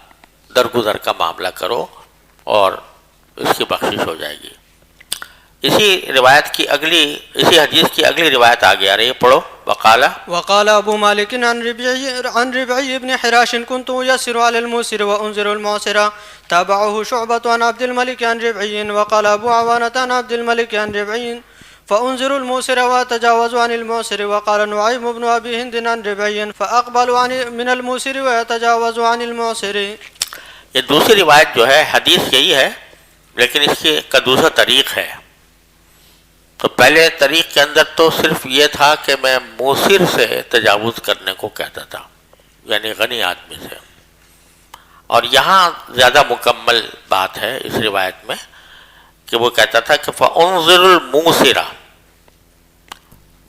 درگزر کا معاملہ کرو اور اس کی بخشش ہو جائے گی. اسی حدیث کی اگلی روایت آگے آ رہی ہے، پڑھو. وقال ابو مالك عن ربعي بن حراش كنت يسر على الموسر وانذر المعسر. تابعه شعبة عن عبد الملك عن ربعي. وقال ابو عوانة عن عبد الملك عن ربعي فانذر الموسر وتجاوز عن المعسر. وقال نعيم بن ابي هند عن ربعي فاقبل من الموسر ويتجاوز عن المعسر. یہ دوسری روایت جو ہے حدیث یہی ہے لیکن اس کا دوسرا طریق ہے. تو پہلے طریق کے اندر تو صرف یہ تھا کہ میں موسر سے تجاوز کرنے کو کہتا تھا، یعنی غنی آدمی سے. اور یہاں زیادہ مکمل بات ہے اس روایت میں کہ وہ کہتا تھا کہ فَأُنظِرُ الْمُوسِرَ،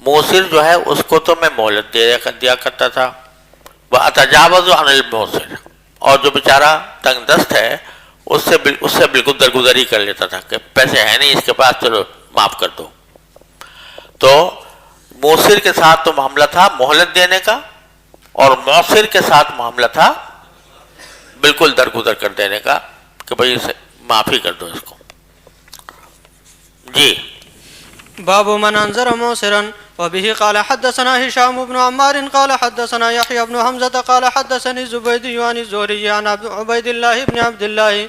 موسر جو ہے اس کو تو میں مہلت دیا کرتا تھا. وَأَتَجَاوَزُ عَنِ الْمُوسِرِ، اور جو بیچارہ تنگ دست ہے اس سے بالکل درگزری کر لیتا تھا کہ پیسے ہیں نہیں اس کے پاس، چلو معاف کر دو. تو موسر کے ساتھ تو معاملہ تھا مہلت دینے کا، اور موسر کے ساتھ معاملہ تھا بالکل درگزر کر دینے کا کہ بھئی معافی کر دو اس کو. جی. باب من انذر موسرا. وبه قال حدثنا هشام بن عمار قال حدثنا يحيى بن حمزة قال حدثني الزبيدي عن الزهري عن عبيد الله بن عبد الله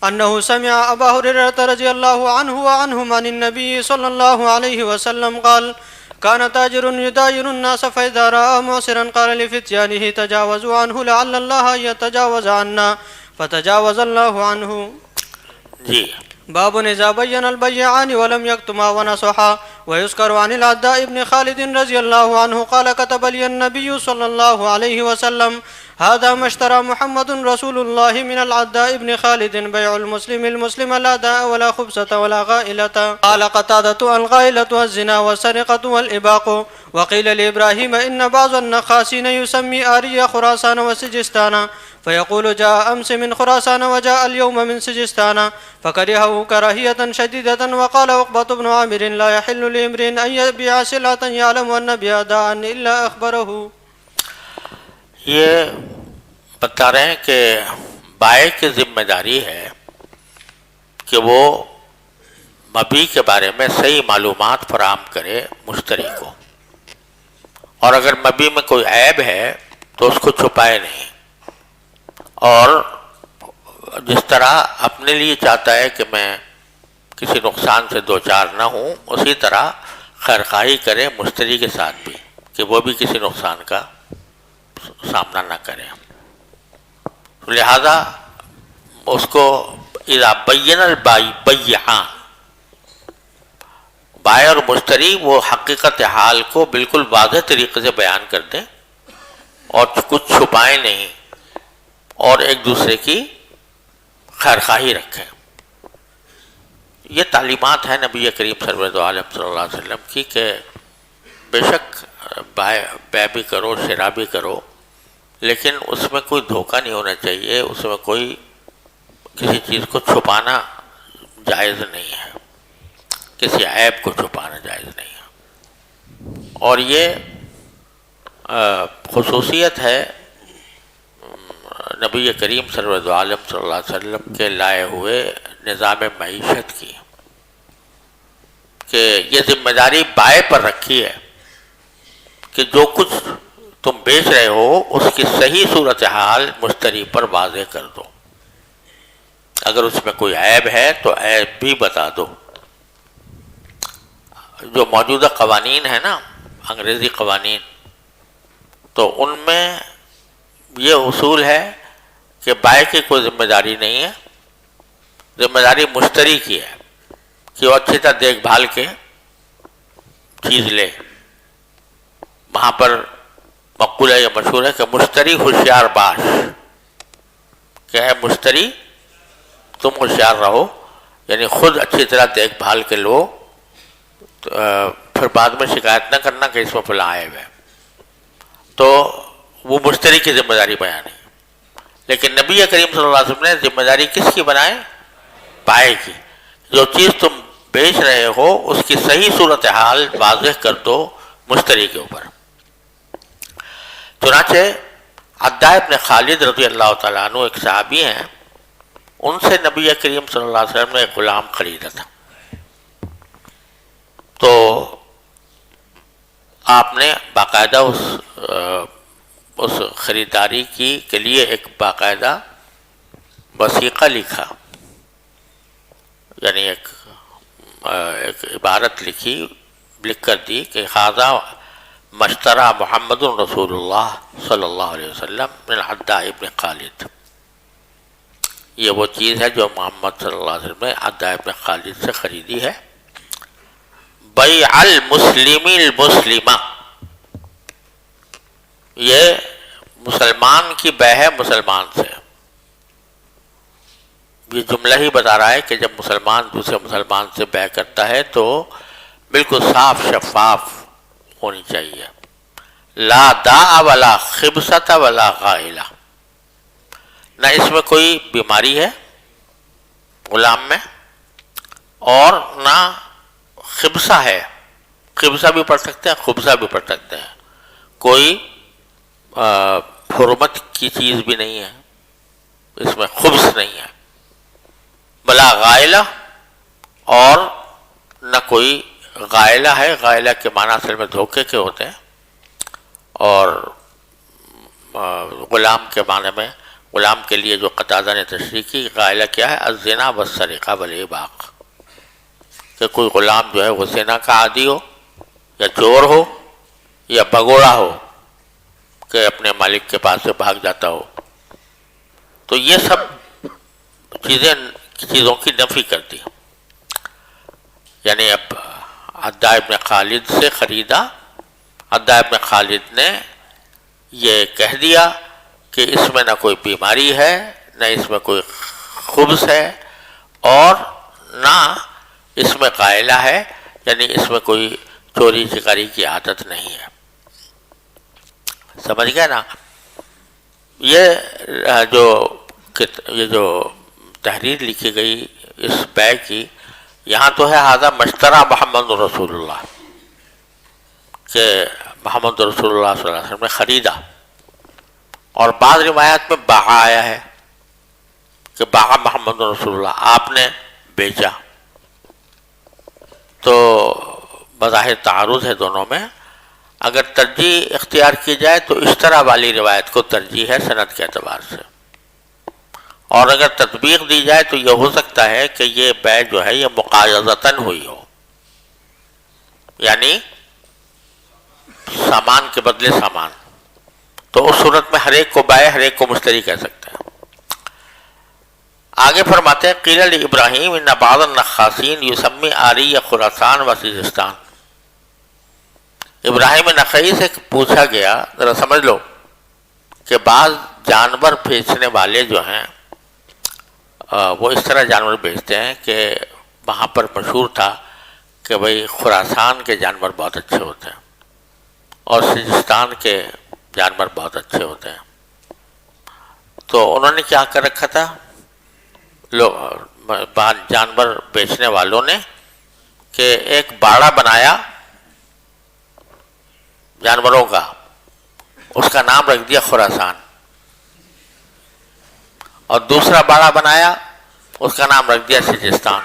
أنه سمع أبا هريرة رضي الله عنه وعنهم عن النبي صلى الله عليه وسلم قال كان تاجر يداين الناس فإذا رأى معسرا قال لفتيانه تجاوزوا عنه لعل الله يتجاوز عنا فتجاوز الله عنه. جی. باب إذا بين البيعان ولم يكتما ونصحا. ويذكر عن العداء بن خالد رضي الله عنه قال كتب لي النبي صلى الله عليه وسلم هذا ما اشترى محمد رسول الله من العداء بن خالد بيع المسلم لا داء ولا خبزة ولا غائلة. قال قتادة الغائلة الزنا والسرقة والإباق. وقيل لإبراهيم إن بعض النخاسين يسمي آري خراسان وسجستان فيقول جاء أمس من خراسان وجاء اليوم من سجستان فكرهه كراهية شديدة. وقال عقبة بن عامر لا يحل لامرئ أن يبيع سلعة يعلم أن بها داء إلا أخبره. یہ بتا رہے ہیں کہ بائع کی ذمہ داری ہے کہ وہ مبیع کے بارے میں صحیح معلومات فراہم کرے مشتری کو، اور اگر مبیع میں کوئی عیب ہے تو اس کو چھپائے نہیں، اور جس طرح اپنے لیے چاہتا ہے کہ میں کسی نقصان سے دوچار نہ ہوں، اسی طرح خیرخواہی کرے مشتری کے ساتھ بھی کہ وہ بھی کسی نقصان کا سامنا نہ کرے. لہذا اس کو اذا بین البیعان، بائع اور مشتری وہ حقیقت حال کو بالکل واضح طریقے سے بیان کر دیں اور کچھ چھپائیں نہیں، اور ایک دوسرے کی خیرخواہی رکھیں. یہ تعلیمات ہیں نبی کریم صلی اللہ علیہ وسلم کی کہ بے شک بیع بھی کرو، شراء بھی کرو، لیکن اس میں کوئی دھوکہ نہیں ہونا چاہیے، اس میں کوئی کسی چیز کو چھپانا جائز نہیں ہے، کسی عیب کو چھپانا جائز نہیں ہے. اور یہ خصوصیت ہے نبی کریم صلی اللہ علیہ وسلم کے لائے ہوئے نظام معیشت کی، کہ یہ ذمہ داری بائع پر رکھی ہے کہ جو کچھ تم بیچ رہے ہو اس کی صحیح صورتحال مشتری پر واضح کر دو. اگر اس میں کوئی عیب ہے تو عیب بھی بتا دو. جو موجودہ قوانین ہیں نا، انگریزی قوانین، تو ان میں یہ اصول ہے کہ بائع کی کوئی ذمہ داری نہیں ہے، ذمہ داری مشتری کی ہے کہ وہ اچھی طرح دیکھ بھال کے چیز لے. وہاں پر مقولہ یا مشہور ہے کہ مشتری ہوشیار باش، کہ اے مشتری تم ہوشیار رہو، یعنی خود اچھی طرح دیکھ بھال کے لو، پھر بعد میں شکایت نہ کرنا کہ اس میں فلاں عیب ہے. تو وہ مشتری کی ذمہ داری بیان ہے. لیکن نبی کریم صلی اللہ علیہ وسلم نے ذمہ داری کس کی بنائے؟ پائے گی. جو چیز تم بیچ رہے ہو اس کی صحیح صورتحال واضح کر دو مشتری کے اوپر. چنانچہ عداء ابن خالد رضی اللہ تعالیٰ عنہ ایک صحابی ہیں، ان سے نبی کریم صلی اللہ علیہ وسلم نے ایک غلام خریدا تھا. تو آپ نے باقاعدہ اس خریداری کے لیے ایک باقاعدہ وثیقہ لکھا، یعنی ایک عبارت لکھ کر دی کہ ھذا مشترى محمد رسول اللہ صلی اللہ علیہ وسلم من عداء ابن خالد. یہ وہ چیز ہے جو محمد صلی اللہ علیہ وسلم نے عداء ابن خالد سے خریدی ہے. بیع المسلم المسلمہ، یہ مسلمان کی بیع ہے مسلمان سے. یہ جملہ ہی بتا رہا ہے کہ جب مسلمان دوسرے مسلمان سے بیع کرتا ہے تو بالکل صاف شفاف ہونی چاہیے. لا داء ولا خبثۃ ولا غائلہ، نہ اس میں کوئی بیماری ہے غلام میں، اور نہ خبثہ ہے. خبثہ بھی پڑھ سکتے ہیں، خبثہ بھی پڑھ سکتے ہیں. کوئی حرمت کی چیز بھی نہیں ہے، اس میں خبث نہیں ہے. بلا غائلہ، اور نہ کوئی غائلہ ہے. غائلہ کے معنی اصل میں دھوکے کے ہوتے ہیں، اور غلام کے معنی میں غلام کے لیے جو قتادہ نے تشریح کی، غائلہ کیا ہے؟ الزنا والسرقہ والعباق، کہ کوئی غلام جو ہے وہ زنا کا عادی ہو، یا چور ہو، یا بگوڑا ہو کہ اپنے مالک کے پاس سے بھاگ جاتا ہو. تو یہ سب چیزوں کی نفی کر دی. یعنی اب عداء ابن خالد سے خریدا، عداء ابن خالد نے یہ کہہ دیا کہ اس میں نہ کوئی بیماری ہے، نہ اس میں کوئی خبث ہے، اور نہ اس میں غائلہ ہے، یعنی اس میں کوئی چوری چکاری کی عادت نہیں ہے. سمجھ گئے نا؟ یہ جو تحریر لکھی گئی اس بیع کی، یہاں تو ہے ھذا مشترى محمد رسول اللہ، کہ محمد رسول اللہ صلی اللہ علیہ وسلم نے خریدا. اور بعض روایات میں باع آیا ہے کہ باع محمد رسول اللہ، آپ نے بیچا. تو بظاہر تعارض ہے دونوں میں. اگر ترجیح اختیار کی جائے تو اشترا والی روایت کو ترجیح ہے سند کے اعتبار سے، اور اگر تطبیق دی جائے تو یہ ہو سکتا ہے کہ یہ بیع جو ہے یہ مقایضتاً ہوئی ہو، یعنی سامان کے بدلے سامان. تو اس صورت میں ہر ایک کو بائع، ہر ایک کو مشتری کہہ سکتے ہیں. آگے فرماتے ہیں قیل لابراہیم ان بعض النخاسین یسمی آری خراسان و سیستان. ابراہیم نخعی سے پوچھا گیا، ذرا سمجھ لو کہ بعض جانور بیچنے والے جو ہیں وہ اس طرح جانور بیچتے ہیں کہ وہاں پر مشہور تھا کہ بھئی خراسان کے جانور بہت اچھے ہوتے ہیں اور سجستان کے جانور بہت اچھے ہوتے ہیں. تو انہوں نے کیا کر رکھا تھا، جانور بیچنے والوں نے، کہ ایک باڑہ بنایا جانوروں کا، اس کا نام رکھ دیا خراسان، اور دوسرا باڑہ بنایا اس کا نام رکھ دیا سجستان.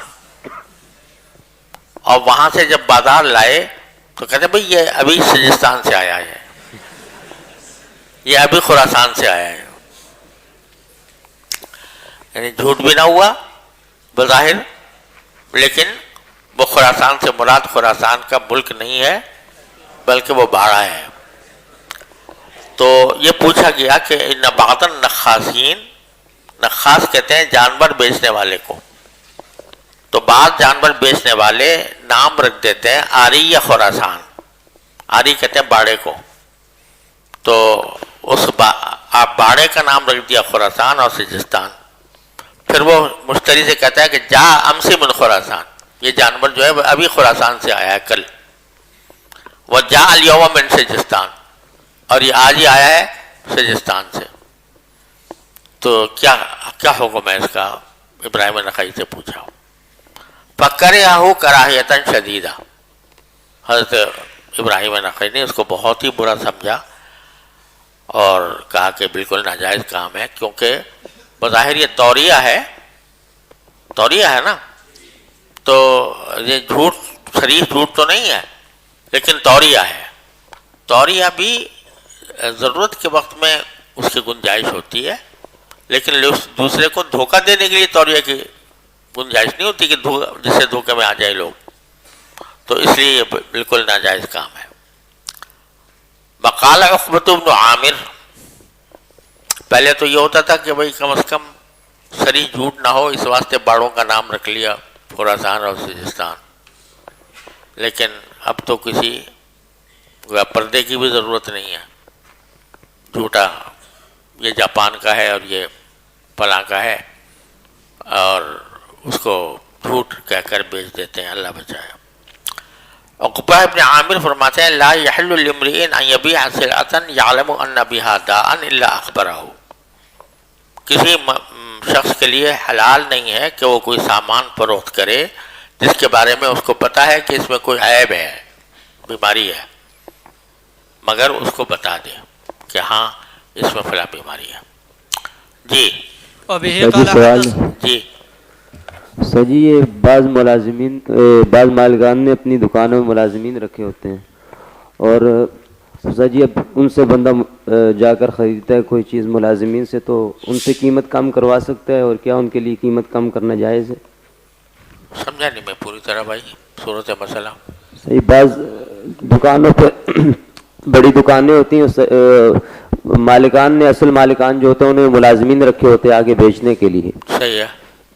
اور وہاں سے جب بازار لائے تو کہتے بھئی یہ ابھی سجستان سے آیا ہے، یہ ابھی خراسان سے آیا ہے. یعنی جھوٹ بھی نہ ہوا بظاہر، لیکن وہ خراسان سے مراد خراسان کا ملک نہیں ہے بلکہ وہ باڑہ ہے. تو یہ پوچھا گیا کہ ان بعض النخاسین، نخاس کہتے ہیں جانور بیچنے والے کو، تو بعض جانور بیچنے والے نام رکھ دیتے ہیں آری یا خراسان. آری کہتے ہیں باڑے کو، تو اس آپ باڑے کا نام رکھ دیا خراسان اور سجستان. پھر وہ مشتری سے کہتا ہے کہ جا امسی من خراسان، یہ جانور جو ہے وہ ابھی خراسان سے آیا ہے کل. وہ جا الیوم من سجستان، اور یہ آج ہی آیا ہے سجستان سے. تو کیا حکم ہے اس کا؟ ابراہیم نخعی سے پوچھا. فَكَرِهَهُ كَرَاهِيَةً شَدِيدًا، حضرت ابراہیم نخعی نے اس کو بہت ہی برا سمجھا اور کہا کہ بالکل ناجائز کام ہے، کیونکہ بظاہر یہ توریہ ہے نا، تو یہ جھوٹ صریح جھوٹ تو نہیں ہے لیکن توریہ ہے. توریہ بھی ضرورت کے وقت میں اس کی گنجائش ہوتی ہے، لیکن دوسرے کو دھوکہ دینے کے لیے توریہ کی گنجائش نہیں ہوتی کہ جس سے دھوکے میں آ جائے لوگ، تو اس لیے یہ بالکل ناجائز کام ہے. وقال عقبۃ بن عامر، پہلے تو یہ ہوتا تھا کہ بھئی کم از کم صریح جھوٹ نہ ہو، اس واسطے باڑوں کا نام رکھ لیا خراسان اور سجستان، لیکن اب تو کسی پردے کی بھی ضرورت نہیں ہے. جھوٹا یہ جاپان کا ہے اور یہ فلاں کا ہے، اور اس کو جھوٹ کہہ کر بیچ دیتے ہیں، اللہ بچائے. عقبہ ابن عامر فرماتے ہیں لا یحل لامرئ ان یبیع سلعۃ یعلم ان بها داء الا اخبرہ، کسی شخص کے لیے حلال نہیں ہے کہ وہ کوئی سامان فروخت کرے جس کے بارے میں اس کو پتہ ہے کہ اس میں کوئی عیب ہے، بیماری ہے، مگر اس کو بتا دے کہ ہاں اس میں فلاں بیماری ہے. جی جی سر جی، یہ بعض مالکان نے اپنی دکانوں میں ملازمین رکھے ہوتے ہیں، اور سر جی اب ان سے بندہ جا کر خریدتا ہے کوئی چیز ملازمین سے، تو ان سے قیمت کم کروا سکتا ہے، اور کیا ان کے لیے قیمت کم کرنا جائز ہے؟ سمجھا نہیں میں پوری طرح بھائی صورت مسئلہ. صحیح، بعض دکانوں پہ بڑی دکانیں ہوتی ہیں، مالکان نے اصل مالکان جو ہوتے ہیں انہیں ملازمین رکھے ہوتے ہیں آگے بیچنے کے لیے. صحیح ہے.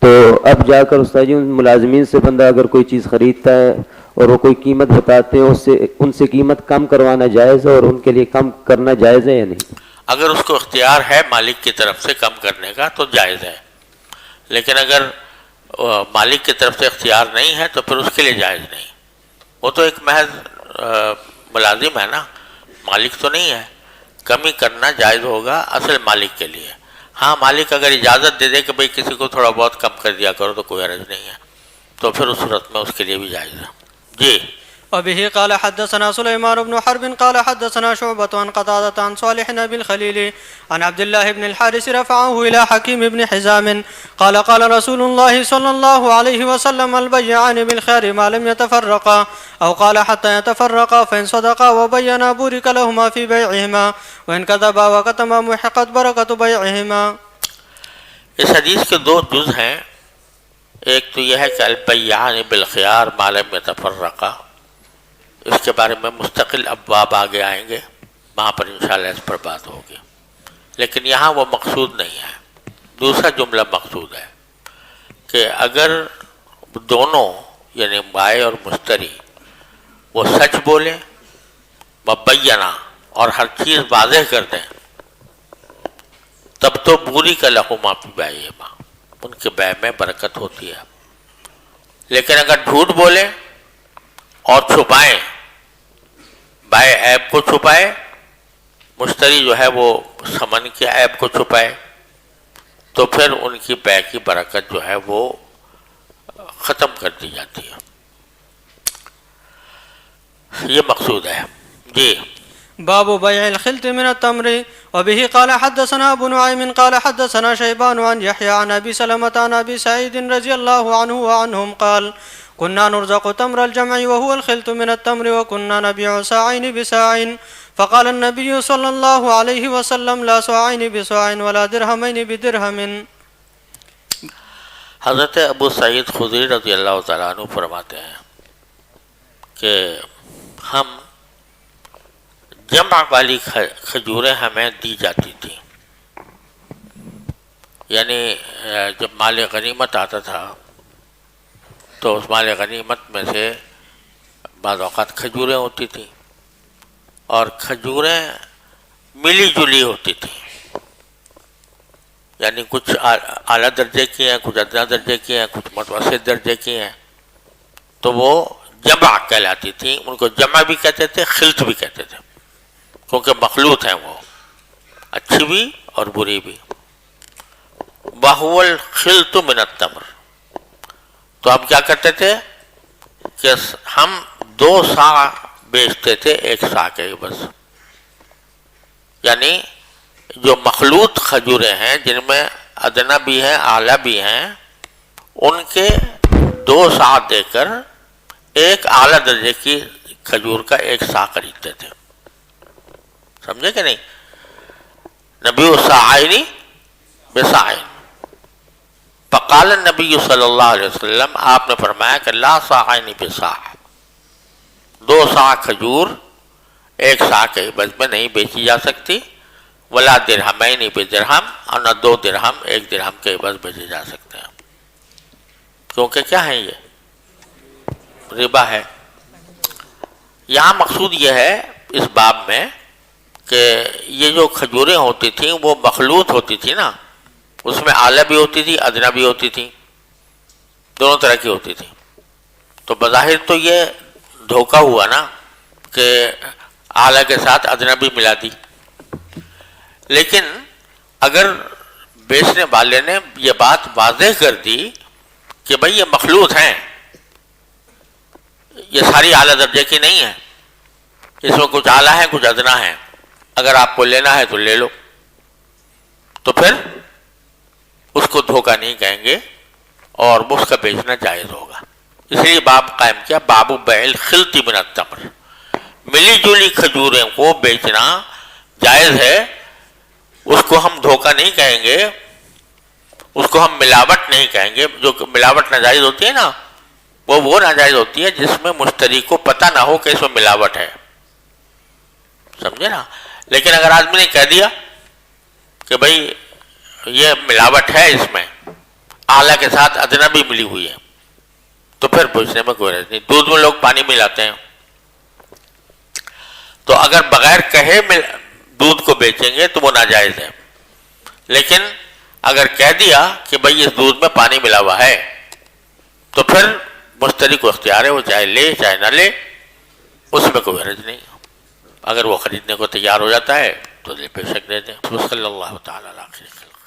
تو اب جا کر استاد جی ان ملازمین سے بندہ اگر کوئی چیز خریدتا ہے اور وہ کوئی قیمت بتاتے ہیں، ان سے قیمت کم کروانا جائز ہے اور ان کے لیے کم کرنا جائز ہے یا نہیں؟ اگر اس کو اختیار ہے مالک کی طرف سے کم کرنے کا تو جائز ہے، لیکن اگر مالک کی طرف سے اختیار نہیں ہے تو پھر اس کے لیے جائز نہیں. وہ تو ایک محض ملازم ہے نا، مالک تو نہیں ہے. کمی کرنا جائز ہوگا اصل مالک کے لیے. ہاں مالک اگر اجازت دے دے کہ بھئی کسی کو تھوڑا بہت کم کر دیا کرو تو کوئی حرج نہیں ہے، تو پھر اس صورت میں اس کے لیے بھی جائز ہے. جی. وبه قال حدثنا سليمان بن حرب قال حدثنا شعبة عن قتادة عن صالح بن الخليل عن عبد الله بن الحارث رفعه إلى حكيم بن حزام قال قال رسول الله صلى الله عليه وسلم البيعان بالخير ما لم يتفرقا أو قال حتى يتفرقا فإن صدقا وبينا بورك لهما في بيعهما وإن كذبا وكتما محقت بركة بيعهما. اس حدیث کے دو جز ہیں. ایک تو یہ ہے کہ البیعان بالخیار ما لم يتفرقا، اس کے بارے میں مستقل ابواب آگے آئیں گے، وہاں پر انشاءاللہ اس پر بات ہوگی، لیکن یہاں وہ مقصود نہیں ہے. دوسرا جملہ مقصود ہے کہ اگر دونوں یعنی بائع اور مشتری وہ سچ بولیں، مبینہ اور ہر چیز واضح کر دیں، تب تو بوری کا لہما فی بیعہما، ان کے بیع میں برکت ہوتی ہے. لیکن اگر جھوٹ بولیں اور چھپائیں، بائع عیب کو چھپائے، مشتری جو ہے وہ سمن کے عیب کو چھپائے، تو پھر ان کی بیع کی برکت جو ہے وہ ختم کر دی جاتی ہے. یہ مقصود ہے. جی. باب بيع الخلط من التمر. وبه قال حدثنا ابو نعيم قال حدثنا شيبان عن يحيى عن ابي سلمة عن ابي سعيد رضي الله عنه وعنهم قال كنا نرزق تمر الجمع وهو الخلط من التمر وكنا نبيع ساعين بساع فقال النبي صلى الله عليه وسلم لا ساعين بساع ولا درهمين بدرهم. حضرت ابو سعید خدری رضی اللہ تعالیٰ عنہ فرماتے ہیں کہ ہم جمع والی کھجوریں ہمیں دی جاتی تھیں، یعنی جب مال غنیمت آتا تھا تو اس مال غنیمت میں سے بعض اوقات کھجوریں ہوتی تھیں، اور کھجوریں ملی جلی ہوتی تھیں، یعنی کچھ اعلیٰ درجے کی ہیں، کچھ ادنا درجے کی ہیں، کچھ متوسط درجے کی ہیں، تو وہ جمع کہلاتی تھیں. ان کو جمع بھی کہتے تھے، خلط بھی کہتے تھے، کیونکہ مخلوط ہیں، وہ اچھی بھی اور بری بھی. وَهُوَ الْخِلْطُ مِنَ التَّمْرِ، تو ہم کیا کرتے تھے کہ ہم 2 صاع بیچتے تھے 1 صاع کے بس. یعنی جو مخلوط کھجوریں ہیں جن میں ادنا بھی ہیں اعلیٰ بھی ہیں، ان کے 2 صاع دے کر ایک اعلیٰ درجے کی کھجور کا 1 صاع خریدتے تھے. سمجھے کہ نہیں؟ نبی صاعین بصاعین. فقال النبی صلی اللہ علیہ وسلم، آپ نے فرمایا کہ لا صاعین بصاع، 2 صاع کھجور 1 صاع کے عوض میں نہیں بیچی جا سکتی. ولا درہمین بدرہم، اور نہ 2 درہم 1 درہم کے عوض بیچے جا سکتے ہیں، کیونکہ کیا ہے یہ ربا ہے. یہاں مقصود یہ ہے اس باب میں کہ یہ جو کھجوریں ہوتی تھیں وہ مخلوط ہوتی تھی نا، اس میں اعلیٰ بھی ہوتی تھی ادنا بھی ہوتی تھی، دونوں طرح کی ہوتی تھی. تو بظاہر تو یہ دھوکہ ہوا نا کہ اعلیٰ کے ساتھ ادنا بھی ملا دی، لیکن اگر بیچنے والے نے یہ بات واضح کر دی کہ بھئی یہ مخلوط ہیں، یہ ساری اعلیٰ درجے کی نہیں ہے، اس میں کچھ اعلیٰ ہے کچھ ادنا ہے، اگر آپ کو لینا ہے تو لے لو، تو پھر اس کو دھوکہ نہیں کہیں گے اور اس کا بیچنا جائز ہوگا. اس لیے باب قائم کیا، باب بیع الخلط من التمر، ملی جلی کھجوریں کو بیچنا جائز ہے. اس کو ہم دھوکہ نہیں کہیں گے، اس کو ہم ملاوٹ نہیں کہیں گے. جو ملاوٹ ناجائز ہوتی ہے نا، وہ ناجائز ہوتی ہے جس میں مشتری کو پتہ نہ ہو کہ اس میں ملاوٹ ہے، سمجھے نا. لیکن اگر آدمی نے کہہ دیا کہ بھئی یہ ملاوٹ ہے، اس میں اعلیٰ کے ساتھ ادنا بھی ملی ہوئی ہے، تو پھر پوچھنے میں کوئی حرج نہیں. دودھ میں لوگ پانی ملاتے ہیں، تو اگر بغیر کہے دودھ کو بیچیں گے تو وہ ناجائز ہے. لیکن اگر کہہ دیا کہ بھئی اس دودھ میں پانی ملا ہوا ہے، تو پھر مشتری کو اختیار ہے، وہ چاہے لے چاہے نہ لے، اس میں کوئی حرج نہیں. اگر وہ خریدنے کو تیار ہو جاتا ہے تو بے شک دے دیں. صلی اللہ تعالیٰ علیہ وسلم.